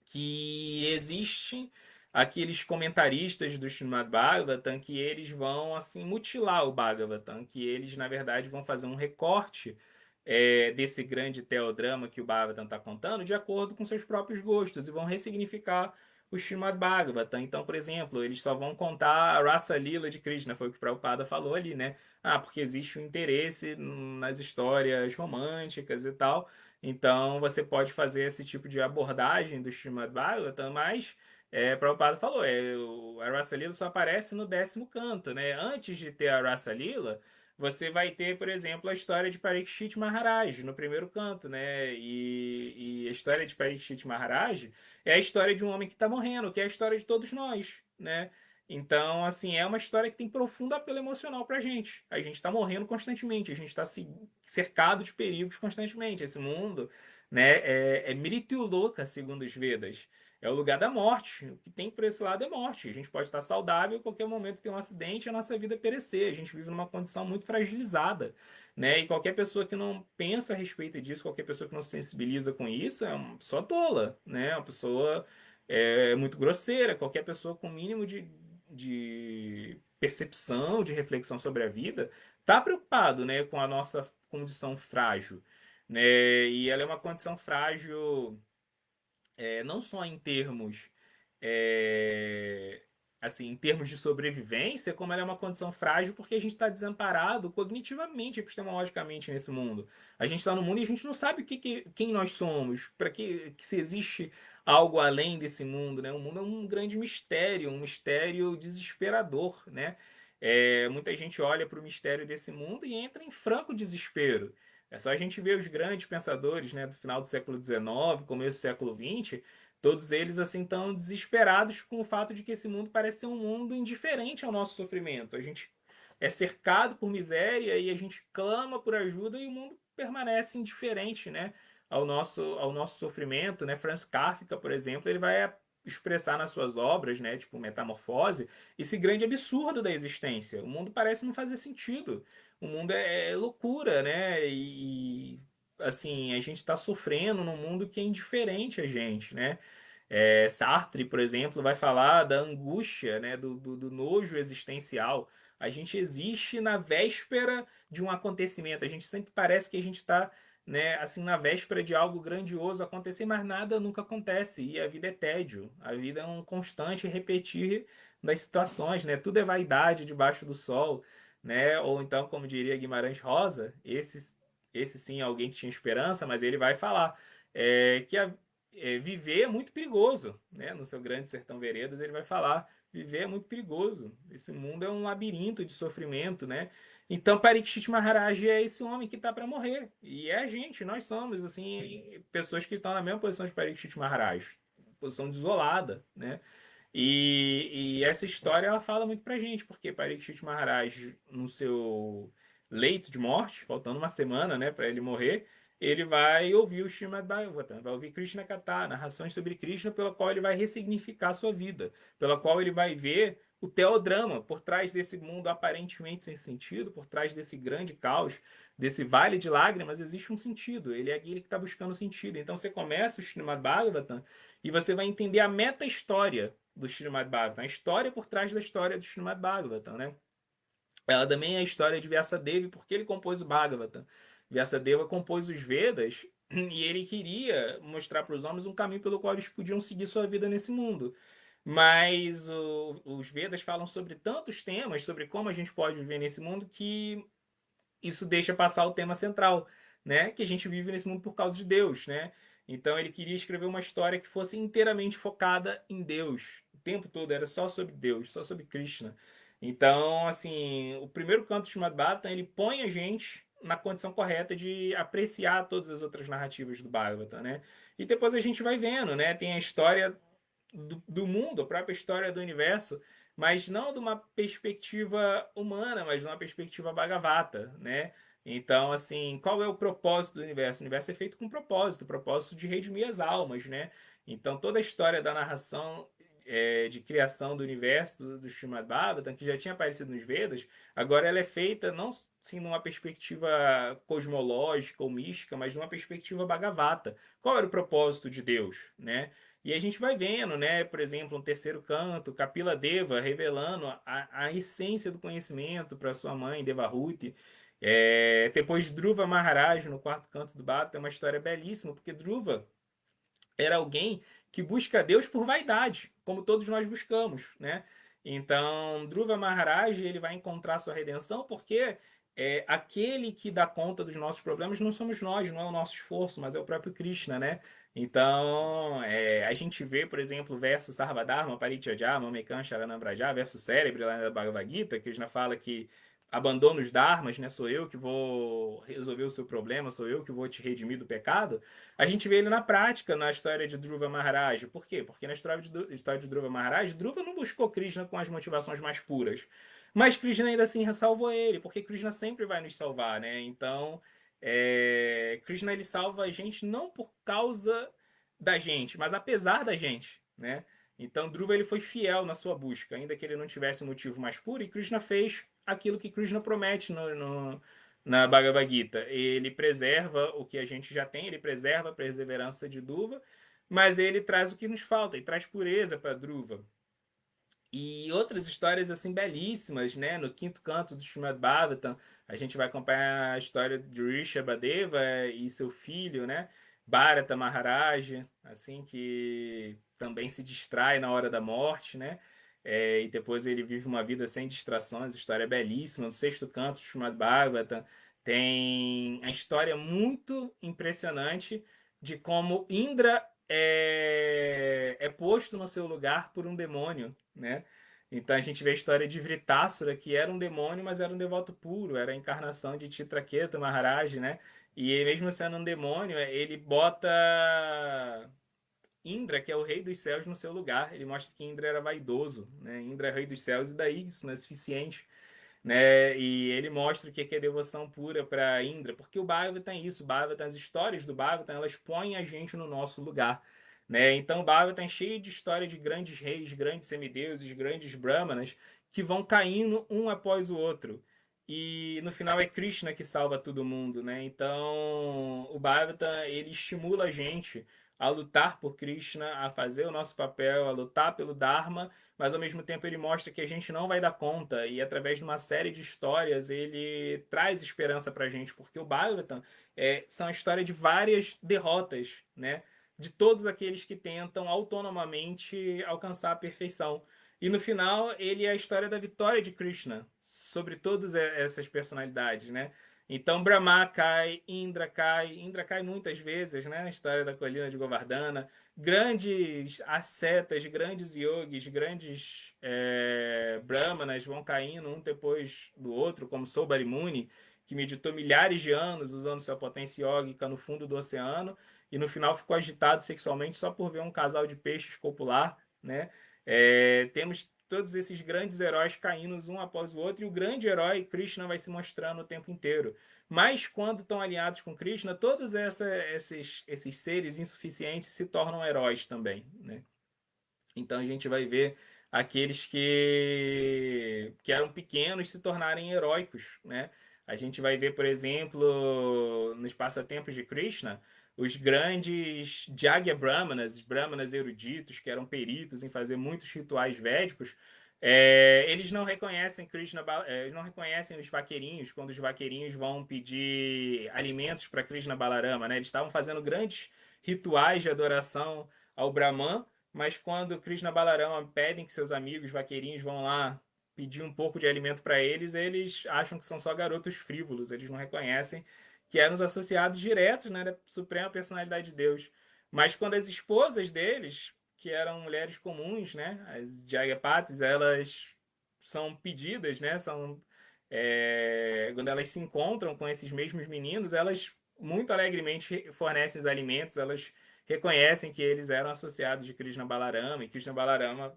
que existem aqueles comentaristas do Srimad Bhagavatam que eles vão assim mutilar o Bhagavatam, que eles na verdade vão fazer um recorte desse grande teodrama que o Bhagavatam está contando de acordo com seus próprios gostos e vão ressignificar o Srimad Bhagavatam. Então, por exemplo, eles só vão contar a Rasa Lila de Krishna, foi o que o Prabhupada falou ali, né? Ah, porque existe um interesse nas histórias românticas e tal. Então, você pode fazer esse tipo de abordagem do Srimad Bhagavatam, mas Prabhupada falou, a Rasa Lila só aparece no 10º canto, né? Antes de ter a Rasa Lila, você vai ter, por exemplo, a história de Parikshit Maharaj no primeiro canto, né? E a história de Parikshit Maharaj é a história de um homem que está morrendo, que é a história de todos nós, né? Então, assim, é uma história que tem profundo apelo emocional pra gente. A gente está morrendo constantemente, a gente está cercado de perigos constantemente. Esse mundo, né, é Mrityuloka, segundo os Vedas. É o lugar da morte. O que tem por esse lado é morte. A gente pode estar saudável, a qualquer momento tem um acidente e a nossa vida perecer. A gente vive numa condição muito fragilizada, né? E qualquer pessoa que não pensa a respeito disso, qualquer pessoa que não se sensibiliza com isso, é uma pessoa tola, né? Uma pessoa muito grosseira. Qualquer pessoa com o mínimo de percepção, de reflexão sobre a vida, está preocupado, né, com a nossa condição frágil, né? E ela é uma condição frágil não só em termos é, assim, em termos de sobrevivência, como ela é uma condição frágil porque a gente está desamparado cognitivamente, epistemologicamente nesse mundo. A gente está no mundo e a gente não sabe quem nós somos, para que se existe algo além desse mundo, né? O mundo é um grande mistério, um mistério desesperador, né? Muita gente olha para o mistério desse mundo e entra em franco desespero. É só a gente ver os grandes pensadores, né, do final do século XIX, começo do século XX, todos eles assim tão desesperados com o fato de que esse mundo parece ser um mundo indiferente ao nosso sofrimento. A gente é cercado por miséria e a gente clama por ajuda e o mundo permanece indiferente, né, ao nosso sofrimento, né? Franz Kafka, por exemplo, ele vai expressar nas suas obras, né, tipo Metamorfose, esse grande absurdo da existência. O mundo parece não fazer sentido. O mundo é loucura, né? Assim, a gente está sofrendo num mundo que é indiferente a gente, né? Sartre, por exemplo, vai falar da angústia, né, do nojo existencial. A gente existe na véspera de um acontecimento. A gente sempre parece que a gente está, né, assim, na véspera de algo grandioso acontecer, mas nada nunca acontece. E a vida é tédio. A vida é um constante repetir das situações, né? Tudo é vaidade debaixo do sol, né? Ou então, como diria Guimarães Rosa, esse sim é alguém que tinha esperança, mas ele vai falar que viver é muito perigoso, né? No seu Grande Sertão Veredas ele vai falar, viver é muito perigoso. Esse mundo é um labirinto de sofrimento, né? Então Parikshit Maharaj é esse homem que está para morrer. E é a gente, nós somos assim pessoas que estão na mesma posição de Parikshit Maharaj, posição desolada, né? E essa história ela fala muito pra gente, porque Parikshit Maharaj, no seu leito de morte, faltando uma semana, né, para ele morrer, ele vai ouvir o Srimad Bhagavatam, vai ouvir Krishna Katha, narrações sobre Krishna, pela qual ele vai ressignificar a sua vida, pela qual ele vai ver o teodrama por trás desse mundo aparentemente sem sentido, por trás desse grande caos, desse vale de lágrimas, existe um sentido. Ele é aquele que está buscando sentido. Então você começa o Srimad Bhagavatam e você vai entender a meta-história do Srimad Bhagavatam, a história por trás da história do Srimad Bhagavatam, né? Ela também é a história de Vyasadeva, porque ele compôs o Bhagavatam. Vyasadeva compôs os Vedas e ele queria mostrar para os homens um caminho pelo qual eles podiam seguir sua vida nesse mundo. Mas os Vedas falam sobre tantos temas, sobre como a gente pode viver nesse mundo, que isso deixa passar o tema central, né? Que a gente vive nesse mundo por causa de Deus, né? Então ele queria escrever uma história que fosse inteiramente focada em Deus. O tempo todo era só sobre Deus, só sobre Krishna. Então, assim, o primeiro canto de Srimad Bhagavatam, ele põe a gente na condição correta de apreciar todas as outras narrativas do Bhagavatam, né? E depois a gente vai vendo, né? Tem a história do mundo, a própria história do universo, mas não de uma perspectiva humana, mas de uma perspectiva Bhagavata, né? Então, assim, qual é o propósito do universo? O universo é feito com propósito, o propósito de redimir as almas, né? Então, toda a história da narração de criação do universo do Srimad Bhagavatam, que já tinha aparecido nos Vedas, agora ela é feita não sim numa perspectiva cosmológica ou mística, mas numa perspectiva Bhagavata. Qual era o propósito de Deus, né? E a gente vai vendo, né? Por exemplo, um terceiro canto, Kapila Deva revelando a essência do conhecimento para sua mãe, Devahuti. Depois Dhruva Maharaj, no quarto canto do Bhagavad, tem uma história belíssima, porque Dhruva era alguém que busca Deus por vaidade, como todos nós buscamos, né? Então, Dhruva Maharaj ele vai encontrar sua redenção porque aquele que dá conta dos nossos problemas não somos nós, não é o nosso esforço, mas é o próprio Krishna, né? Então, a gente vê, por exemplo, o verso Sarvadharma, Parityajya, Mamekan Sharanam Braja, verso célebre lá na Bhagavad Gita, que Krishna fala que abandona os dharmas, né? Sou eu que vou resolver o seu problema, sou eu que vou te redimir do pecado. A gente vê ele na prática na história de Dhruva Maharaj. Por quê? Porque na história de Dhruva Maharaj, Dhruva não buscou Krishna com as motivações mais puras. Mas Krishna ainda assim salvou ele, porque Krishna sempre vai nos salvar, né? Então, Krishna ele salva a gente não por causa da gente, mas apesar da gente, né? Então, Dhruva ele foi fiel na sua busca, ainda que ele não tivesse um motivo mais puro, e Krishna fez aquilo que Krishna promete na Bhagavad Gita. Ele preserva o que a gente já tem, ele preserva a perseverança de Dhruva, mas ele traz o que nos falta, e traz pureza para Dhruva. E outras histórias assim belíssimas, né? No quinto canto do Srimad Bhagavatam, a gente vai acompanhar a história de Rishabhadeva e seu filho, né? Bharata Maharaj, assim que também se distrai na hora da morte, né? E depois ele vive uma vida sem distrações, história belíssima. No sexto canto do Srimad Bhagavatam tem a história muito impressionante de como Indra é posto no seu lugar por um demônio, né? Então a gente vê a história de Vritássura, que era um demônio, mas era um devoto puro, era a encarnação de Chitraketu Maharaj, né? E mesmo sendo um demônio, ele bota Indra, que é o rei dos céus, no seu lugar. Ele mostra que Indra era vaidoso, né? Indra é rei dos céus, e daí isso não é suficiente, né? E ele mostra o que é devoção pura para Indra, porque o Bhagavatam é isso, o Bhagavatam, as histórias do Bhagavatam, elas põem a gente no nosso lugar, né? Então o Bhagavatam é cheio de história de grandes reis, grandes semideuses, grandes brahmanas que vão caindo um após o outro. E no final é Krishna que salva todo mundo, né? Então o Bhagavatam ele estimula a gente a lutar por Krishna, a fazer o nosso papel, a lutar pelo Dharma, mas ao mesmo tempo ele mostra que a gente não vai dar conta, e através de uma série de histórias ele traz esperança pra gente, porque o Bhagavatam são a história de várias derrotas, né? De todos aqueles que tentam autonomamente alcançar a perfeição. E no final, ele é a história da vitória de Krishna sobre todas essas personalidades, né? Então Brahma cai, Indra cai muitas vezes, né? Na história da colina de Govardhana. Grandes ascetas, grandes yogis, grandes brahmanas vão caindo um depois do outro, como Saubhari Muni, que meditou milhares de anos usando sua potência yógica no fundo do oceano e no final ficou agitado sexualmente só por ver um casal de peixes copular, né? Temos todos esses grandes heróis caindo um após o outro, e o grande herói, Krishna, vai se mostrando o tempo inteiro. Mas quando estão alinhados com Krishna, todos esses seres insuficientes se tornam heróis também, né? Então a gente vai ver aqueles que eram pequenos se tornarem heróicos, né? A gente vai ver, por exemplo, nos passatempos de Krishna, os grandes Jagya Brahmanas, os Brahmanas eruditos, que eram peritos em fazer muitos rituais védicos, eles não reconhecem Krishna, eles não reconhecem os vaqueirinhos quando os vaqueirinhos vão pedir alimentos para Krishna Balarama, né? Eles estavam fazendo grandes rituais de adoração ao Brahman, mas quando Krishna Balarama pedem que seus amigos vaqueirinhos vão lá pedir um pouco de alimento para eles, eles acham que são só garotos frívolos, eles não reconhecem que eram os associados diretos, né, da Suprema Personalidade de Deus. Mas quando as esposas deles, que eram mulheres comuns, né, as Jagapatis, elas são pedidas, né, quando elas se encontram com esses mesmos meninos, elas muito alegremente fornecem os alimentos, elas reconhecem que eles eram associados de Krishna Balarama, e Krishna Balarama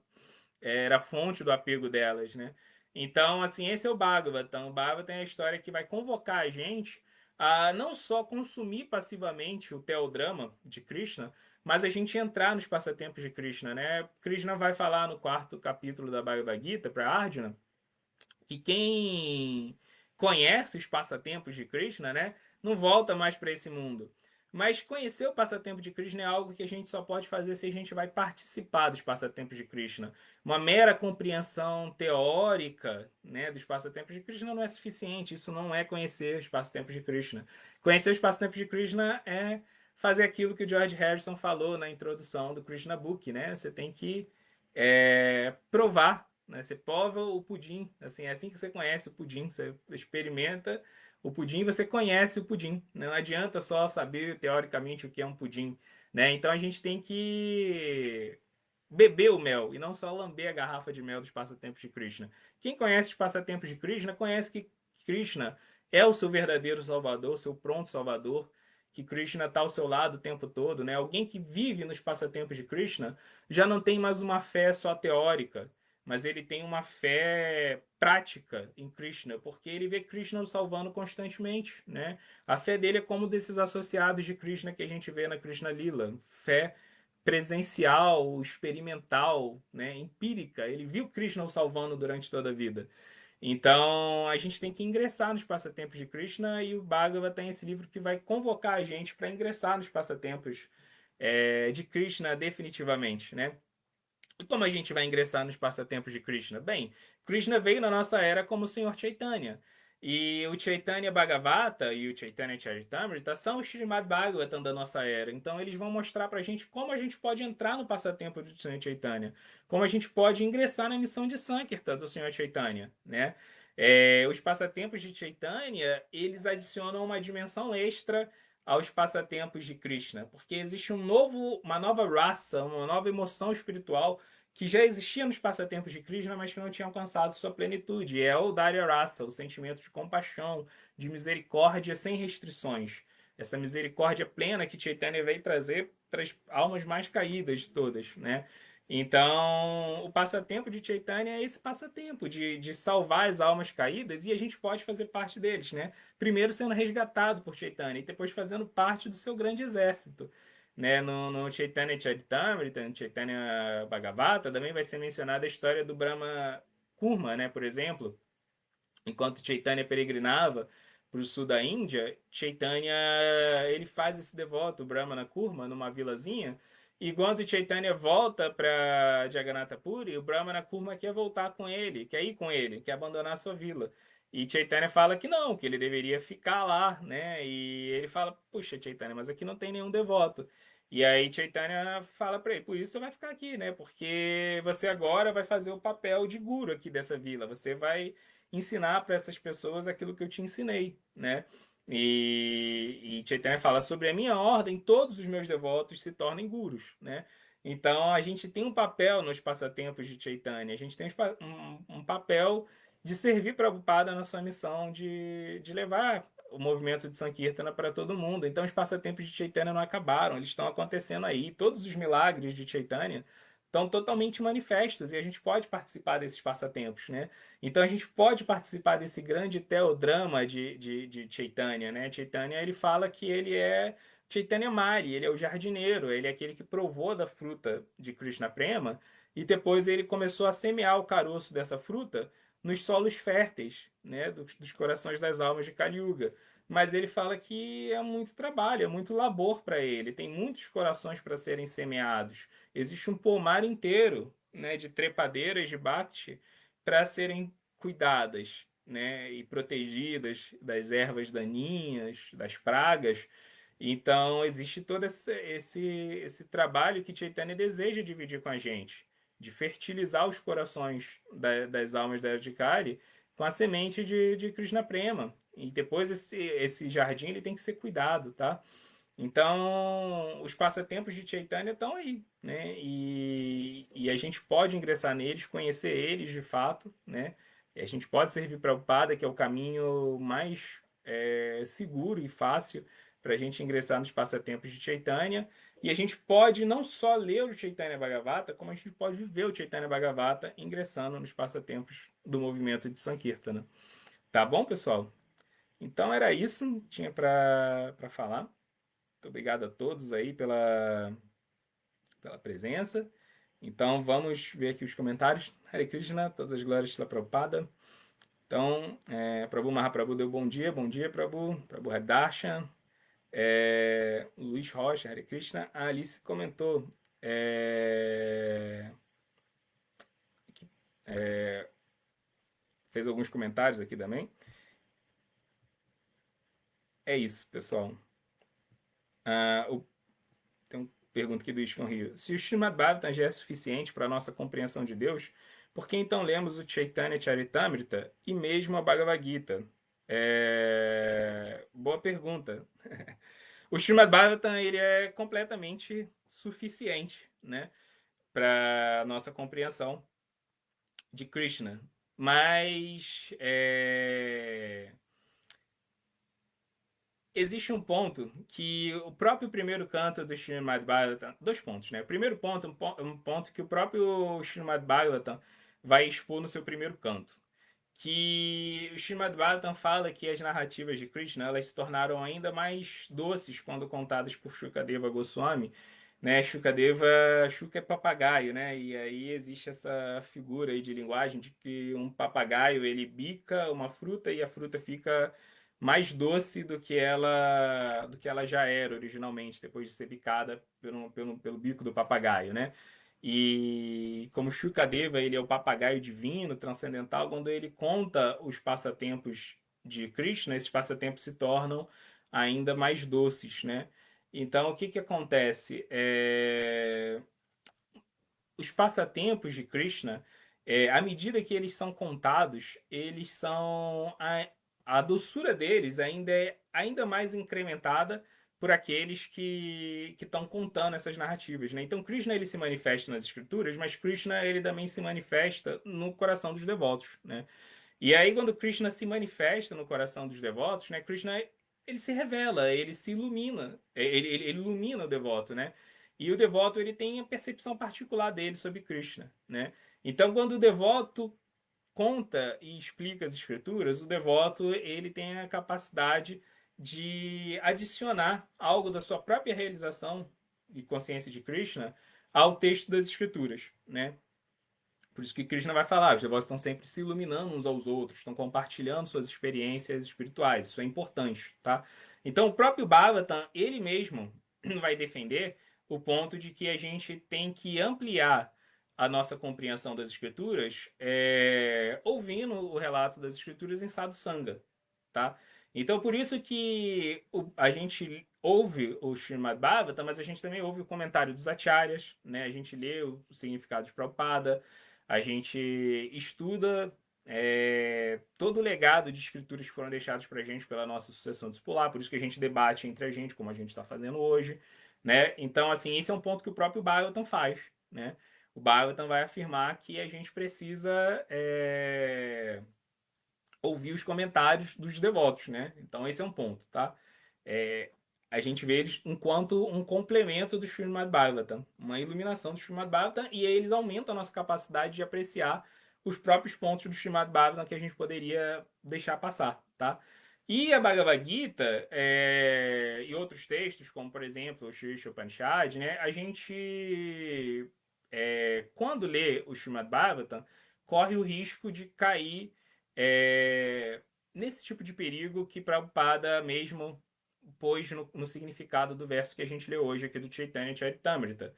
era a fonte do apego delas, né? Então, assim, esse é o Bhagavatam. O Bhagavatam é a história que vai convocar a gente a não só consumir passivamente o teodrama de Krishna, mas a gente entrar nos passatempos de Krishna, né? Krishna vai falar no quarto capítulo da Bhagavad Gita para Arjuna que quem conhece os passatempos de Krishna, né, não volta mais para esse mundo. Mas conhecer o passatempo de Krishna é algo que a gente só pode fazer se a gente vai participar dos passatempos de Krishna. Uma mera compreensão teórica, né, dos passatempos de Krishna não é suficiente. Isso não é conhecer os passatempos de Krishna. Conhecer os passatempos de Krishna é fazer aquilo que o George Harrison falou na introdução do Krishna Book, né? Você tem que provar, né? Você prova o pudim, assim, é assim que você conhece o pudim. Você experimenta o pudim e você conhece o pudim. Não adianta só saber teoricamente o que é um pudim, né? Então a gente tem que beber o mel e não só lamber a garrafa de mel dos passatempos de Krishna. Quem conhece os passatempos de Krishna conhece que Krishna é o seu verdadeiro salvador, seu pronto salvador, que Krishna está ao seu lado o tempo todo, né? Alguém que vive nos passatempos de Krishna já não tem mais uma fé só teórica, mas ele tem uma fé prática em Krishna, porque ele vê Krishna o salvando constantemente, né? A fé dele é como desses associados de Krishna que a gente vê na Krishna Lila, fé presencial, experimental, né? Empírica. Ele viu Krishna o salvando durante toda a vida. Então, a gente tem que ingressar nos passatempos de Krishna, e o Bhagavad tem esse livro que vai convocar a gente para ingressar nos passatempos de Krishna definitivamente, né? E como a gente vai ingressar nos passatempos de Krishna? Bem, Krishna veio na nossa era como o Senhor Chaitanya. E o Chaitanya Bhagavata e o Chaitanya Charitamrita são o Srimad Bhagavatam da nossa era. Então eles vão mostrar pra gente como a gente pode entrar no passatempo do Senhor Chaitanya. Como a gente pode ingressar na missão de Sankirtan do Senhor Chaitanya, né? Os passatempos de Chaitanya, eles adicionam uma dimensão extra aos passatempos de Krishna, porque existe uma nova raça, uma nova emoção espiritual que já existia nos passatempos de Krishna, mas que não tinha alcançado sua plenitude. É o Darya Rasa, o sentimento de compaixão, de misericórdia sem restrições. Essa misericórdia plena que Chaitanya veio trazer para as almas mais caídas de todas, né? Então, o passatempo de Chaitanya é esse passatempo de salvar as almas caídas, e a gente pode fazer parte deles, né? Primeiro sendo resgatado por Chaitanya e depois fazendo parte do seu grande exército, né? No Chaitanya Charitamrita, no Chaitanya Bhagavata, também vai ser mencionada a história do Brahma Kurma, né? Por exemplo, enquanto Chaitanya peregrinava o sul da Índia, Chaitanya ele faz esse devoto, o Brahmana Kurma, numa vilazinha, e quando Chaitanya volta para Jagannatha Puri, o Brahmana Kurma quer voltar com ele, quer ir com ele, quer abandonar a sua vila. E Chaitanya fala que não, que ele deveria ficar lá, né? E ele fala, puxa, Chaitanya, mas aqui não tem nenhum devoto. E aí Chaitanya fala para ele, por isso você vai ficar aqui, né? Porque você agora vai fazer o papel de guru aqui dessa vila. Você vai ensinar para essas pessoas aquilo que eu te ensinei, né? E Chaitanya fala sobre a minha ordem, todos os meus devotos se tornem gurus, né? Então a gente tem um papel nos passatempos de Chaitanya, a gente tem um papel de servir Prabhupada na sua missão de levar o movimento de Sankirtana para todo mundo. Então os passatempos de Chaitanya não acabaram, eles estão acontecendo aí. Todos os milagres de Chaitanya estão totalmente manifestos e a gente pode participar desses passatempos, né? Então a gente pode participar desse grande teodrama de Chaitanya, né? Chaitanya ele fala que ele é Chaitanya Mari, ele é o jardineiro, ele é aquele que provou da fruta de Krishna Prema e depois ele começou a semear o caroço dessa fruta nos solos férteis, né, dos corações das almas de Kali Yuga. Mas ele fala que é muito trabalho, é muito labor para ele, tem muitos corações para serem semeados. Existe um pomar inteiro, né, de trepadeiras de Bhakti para serem cuidadas, né, e protegidas das ervas daninhas, das pragas. Então existe todo esse trabalho que Chaitanya deseja dividir com a gente, de fertilizar os corações das almas da Adhikari com a semente de Krishna Prema. E depois esse jardim ele tem que ser cuidado, tá? Então, os passatempos de Chaitanya estão aí, né? E a gente pode ingressar neles, conhecer eles de fato, né? E a gente pode servir para o Prabhupada, que é o caminho mais seguro e fácil para a gente ingressar nos passatempos de Chaitanya. E a gente pode não só ler o Chaitanya Bhagavata, como a gente pode viver o Chaitanya Bhagavata ingressando nos passatempos do movimento de Sankirtana. Tá bom, pessoal? Então era isso que tinha para falar. Muito obrigado a todos aí pela presença. Então vamos ver aqui os comentários. Hare Krishna, todas as glórias da Prabhupada. Então, Prabhu Mahaprabhu deu bom dia, Prabhu. Prabhu Hadarshan. Luiz Rocha, Hare Krishna. A Alice comentou que, fez alguns comentários aqui também. É isso, pessoal. Tem uma pergunta aqui do Ishkan Rio. Se o Srimad Bhagavatam já é suficiente para a nossa compreensão de Deus, por que então lemos o Chaitanya Charitamrita e mesmo a Bhagavad Gita? Boa pergunta. O Srimad Bhagavatam ele é completamente suficiente, né, para a nossa compreensão de Krishna. Mas existe um ponto que o próprio primeiro canto do Srimad Bhagavatam, dois pontos, né? O primeiro ponto, um ponto que o próprio Srimad Bhagavatam vai expor no seu primeiro canto, que o Srimad Bhagavatam fala que as narrativas de Krishna elas se tornaram ainda mais doces quando contadas por Shukadeva Goswami, né? Shuka é papagaio, né? E aí existe essa figura aí de linguagem de que um papagaio ele bica uma fruta e a fruta fica mais doce do que ela já era originalmente, depois de ser picada pelo bico do papagaio, né? E como Shukadeva, ele é o papagaio divino, transcendental, quando ele conta os passatempos de Krishna, esses passatempos se tornam ainda mais doces, né? Então, o que que acontece? Os passatempos de Krishna, à medida que eles são contados, eles são a doçura deles ainda é ainda mais incrementada por aqueles que estão contando essas narrativas, né? Então Krishna ele se manifesta nas escrituras, mas Krishna ele também se manifesta no coração dos devotos, né? E aí quando Krishna se manifesta no coração dos devotos, né? Krishna ele se revela, ele se ilumina, ele ilumina o devoto, né? E o devoto ele tem a percepção particular dele sobre Krishna, né? Então quando o devoto conta e explica as escrituras, o devoto ele tem a capacidade de adicionar algo da sua própria realização e consciência de Krishna ao texto das escrituras, né? Por isso que Krishna vai falar, os devotos estão sempre se iluminando uns aos outros, estão compartilhando suas experiências espirituais. Isso é importante, tá? Então, o próprio Bhagavatam, ele mesmo vai defender o ponto de que a gente tem que ampliar a nossa compreensão das escrituras, ouvindo o relato das escrituras em sadhu sanga, tá? Então, por isso que a gente ouve o Srimad Bhagavatam, mas a gente também ouve o comentário dos acharyas, né? A gente lê o significado de Prabhupada, a gente estuda todo o legado de escrituras que foram deixadas para a gente pela nossa sucessão discipular, por isso que a gente debate entre a gente, como a gente está fazendo hoje, né? Então, assim, esse é um ponto que o próprio Bhagavatam faz, né? O Bhagavatam vai afirmar que a gente precisa ouvir os comentários dos devotos, né? Então esse é um ponto, tá? É, a gente vê eles enquanto um complemento do Srimad Bhagavatam, uma iluminação do Srimad Bhagavatam, e aí eles aumentam a nossa capacidade de apreciar os próprios pontos do Srimad Bhagavatam que a gente poderia deixar passar, tá? E a Bhagavad Gita e outros textos, como por exemplo o Shri Upanishad, né? A gente, quando lê o Srimad Bhagavatam, corre o risco de cair nesse tipo de perigo que Prabhupada mesmo pôs no significado do verso que a gente lê hoje aqui do Chaitanya Charitamrita,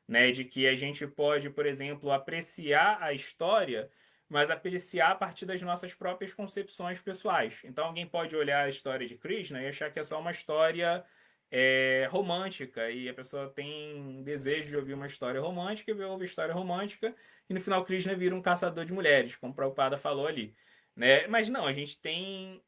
né? De que a gente pode, por exemplo, apreciar a história, mas apreciar a partir das nossas próprias concepções pessoais. Então alguém pode olhar a história de Krishna e achar que é só uma história romântica, e a pessoa tem desejo de ouvir uma história romântica e ouve história romântica, e no final Krishna vira um caçador de mulheres, como Prabhupada falou ali. Né? Mas não, a gente tem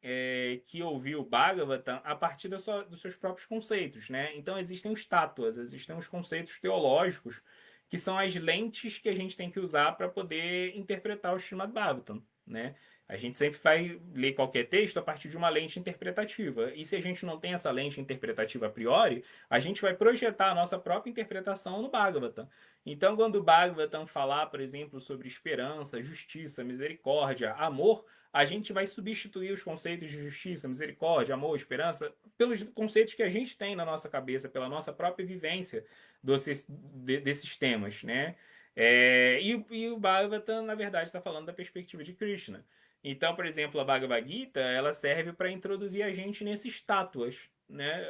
que ouvir o Bhagavatam a partir dos seus próprios conceitos. Né? Então existem estátuas, existem os conceitos teológicos, que são as lentes que a gente tem que usar para poder interpretar o Srimad Bhagavatam. Né? A gente sempre vai ler qualquer texto a partir de uma lente interpretativa. E se a gente não tem essa lente interpretativa a priori, a gente vai projetar a nossa própria interpretação no Bhagavatam. Então, quando o Bhagavatam falar, por exemplo, sobre esperança, justiça, misericórdia, amor, a gente vai substituir os conceitos de justiça, misericórdia, amor, esperança, pelos conceitos que a gente tem na nossa cabeça, pela nossa própria vivência desses temas, né? E o Bhagavatam, na verdade, está falando da perspectiva de Krishna. Então, por exemplo, a Bhagavad Gita, ela serve para introduzir a gente nesses estátuas, né?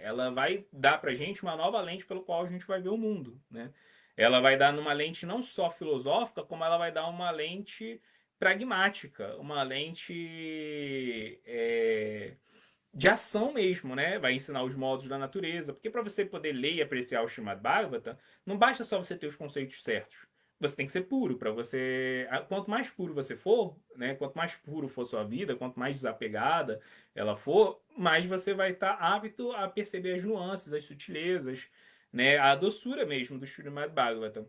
Ela vai dar para a gente uma nova lente pelo qual a gente vai ver o mundo, né? Ela vai dar numa lente não só filosófica, como ela vai dar uma lente pragmática, uma lente de ação mesmo, né? Vai ensinar os modos da natureza, porque para você poder ler e apreciar o Srimad Bhagavatam, não basta só você ter os conceitos certos. Você tem que ser puro para você. Quanto mais puro você for, né? Quanto mais puro for sua vida, quanto mais desapegada ela for, mais você vai estar apto a perceber as nuances, as sutilezas, né? A doçura mesmo do Srimad Bhagavatam.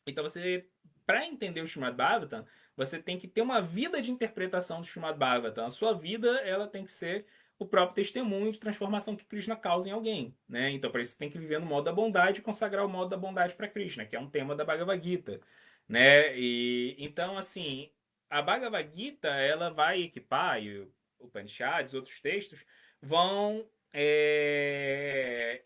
Então você, para entender o Srimad Bhagavatam, você tem que ter uma vida de interpretação do Srimad Bhagavatam. A sua vida, ela tem que ser o próprio testemunho de transformação que Krishna causa em alguém, né? Então, para isso, você tem que viver no modo da bondade e consagrar o modo da bondade para Krishna, que é um tema da Bhagavad Gita, né? E então, assim, a Bhagavad Gita, ela vai equipar, e o Upanishads, outros textos, vão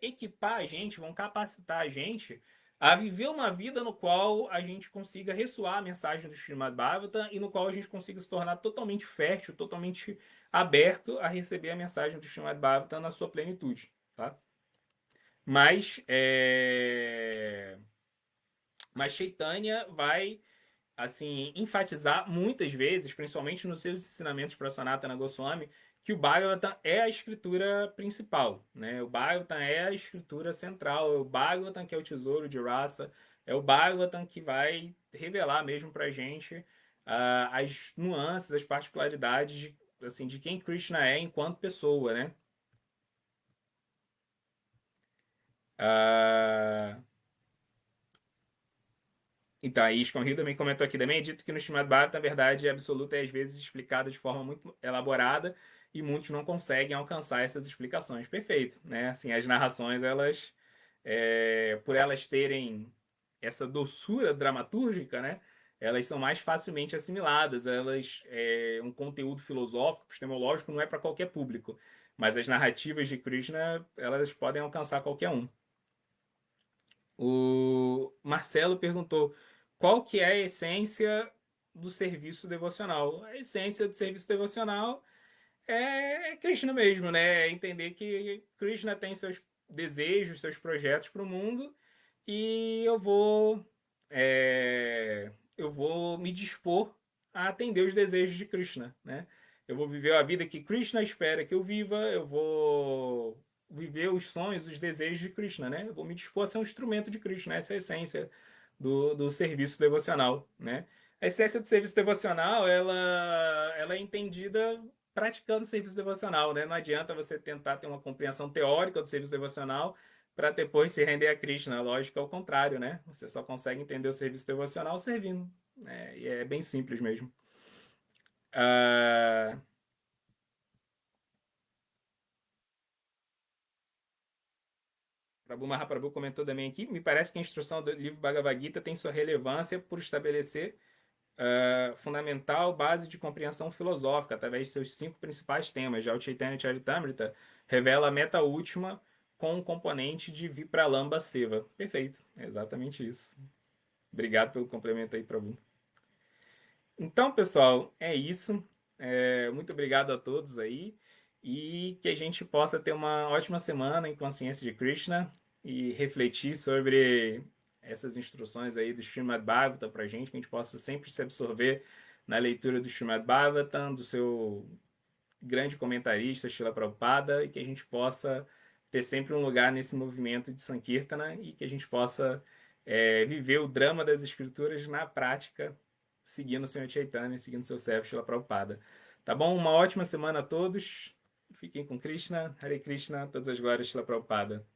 equipar a gente, vão capacitar a gente a viver uma vida no qual a gente consiga ressoar a mensagem do Srimad Bhagavatam e no qual a gente consiga se tornar totalmente fértil, totalmente aberto a receber a mensagem do Srimad Bhagavatam na sua plenitude, tá? Mas, mas Chaitanya vai assim enfatizar muitas vezes, principalmente nos seus ensinamentos para Sanatana Goswami, que o Bhagavatam é a escritura principal, né? O Bhagavatam é a escritura central, é o Bhagavatam que é o tesouro de raça, é o Bhagavatam que vai revelar mesmo para a gente as nuances, as particularidades de quem Krishna é enquanto pessoa, né? Uh, Então, a Iscon Rio também comentou aqui também, é dito que no Srimad Bhagavatam a verdade absoluta é às vezes explicada de forma muito elaborada e muitos não conseguem alcançar essas explicações. Perfeito, né? Assim, as narrações, elas, por elas terem essa doçura dramatúrgica, né? Elas são mais facilmente assimiladas, elas, um conteúdo filosófico, epistemológico, não é para qualquer público, mas as narrativas de Krishna, elas podem alcançar qualquer um. O Marcelo perguntou qual que é a essência do serviço devocional? A essência do serviço devocional é Krishna mesmo, né? É entender que Krishna tem seus desejos, seus projetos para o mundo e eu vou me dispor a atender os desejos de Krishna, né? Eu vou viver a vida que Krishna espera que eu viva, eu vou viver os sonhos, os desejos de Krishna, né? Eu vou me dispor a ser um instrumento de Krishna, essa é a essência do serviço devocional, né? A essência do serviço devocional, ela é entendida praticando serviço devocional, né? Não adianta você tentar ter uma compreensão teórica do serviço devocional para depois se render a Krishna. A lógica é o contrário, né? Você só consegue entender o serviço devocional servindo, né? E é bem simples mesmo. Ah, Prabhu Mahaprabhu comentou também aqui, me parece que a instrução do livro Bhagavad Gita tem sua relevância por estabelecer fundamental base de compreensão filosófica através de seus 5 principais temas. Já o Chaitanya Charitamrita revela a meta última com um componente de Vipralamba Seva. Perfeito, é exatamente isso. Obrigado pelo complemento aí, Prabhu. Então, pessoal, é isso. Muito obrigado a todos aí e que a gente possa ter uma ótima semana em consciência de Krishna e refletir sobre essas instruções aí do Srimad Bhagavatam para a gente, que a gente possa sempre se absorver na leitura do Srimad Bhagavatam, do seu grande comentarista, Srila Prabhupada, e que a gente possa ter sempre um lugar nesse movimento de Sankirtana e que a gente possa viver o drama das escrituras na prática, seguindo o Senhor Chaitanya, seguindo o seu servo Srila Prabhupada. Tá bom? Uma ótima semana a todos. Fiquem com Krishna, Hare Krishna, todas as glórias Srila Prabhupada.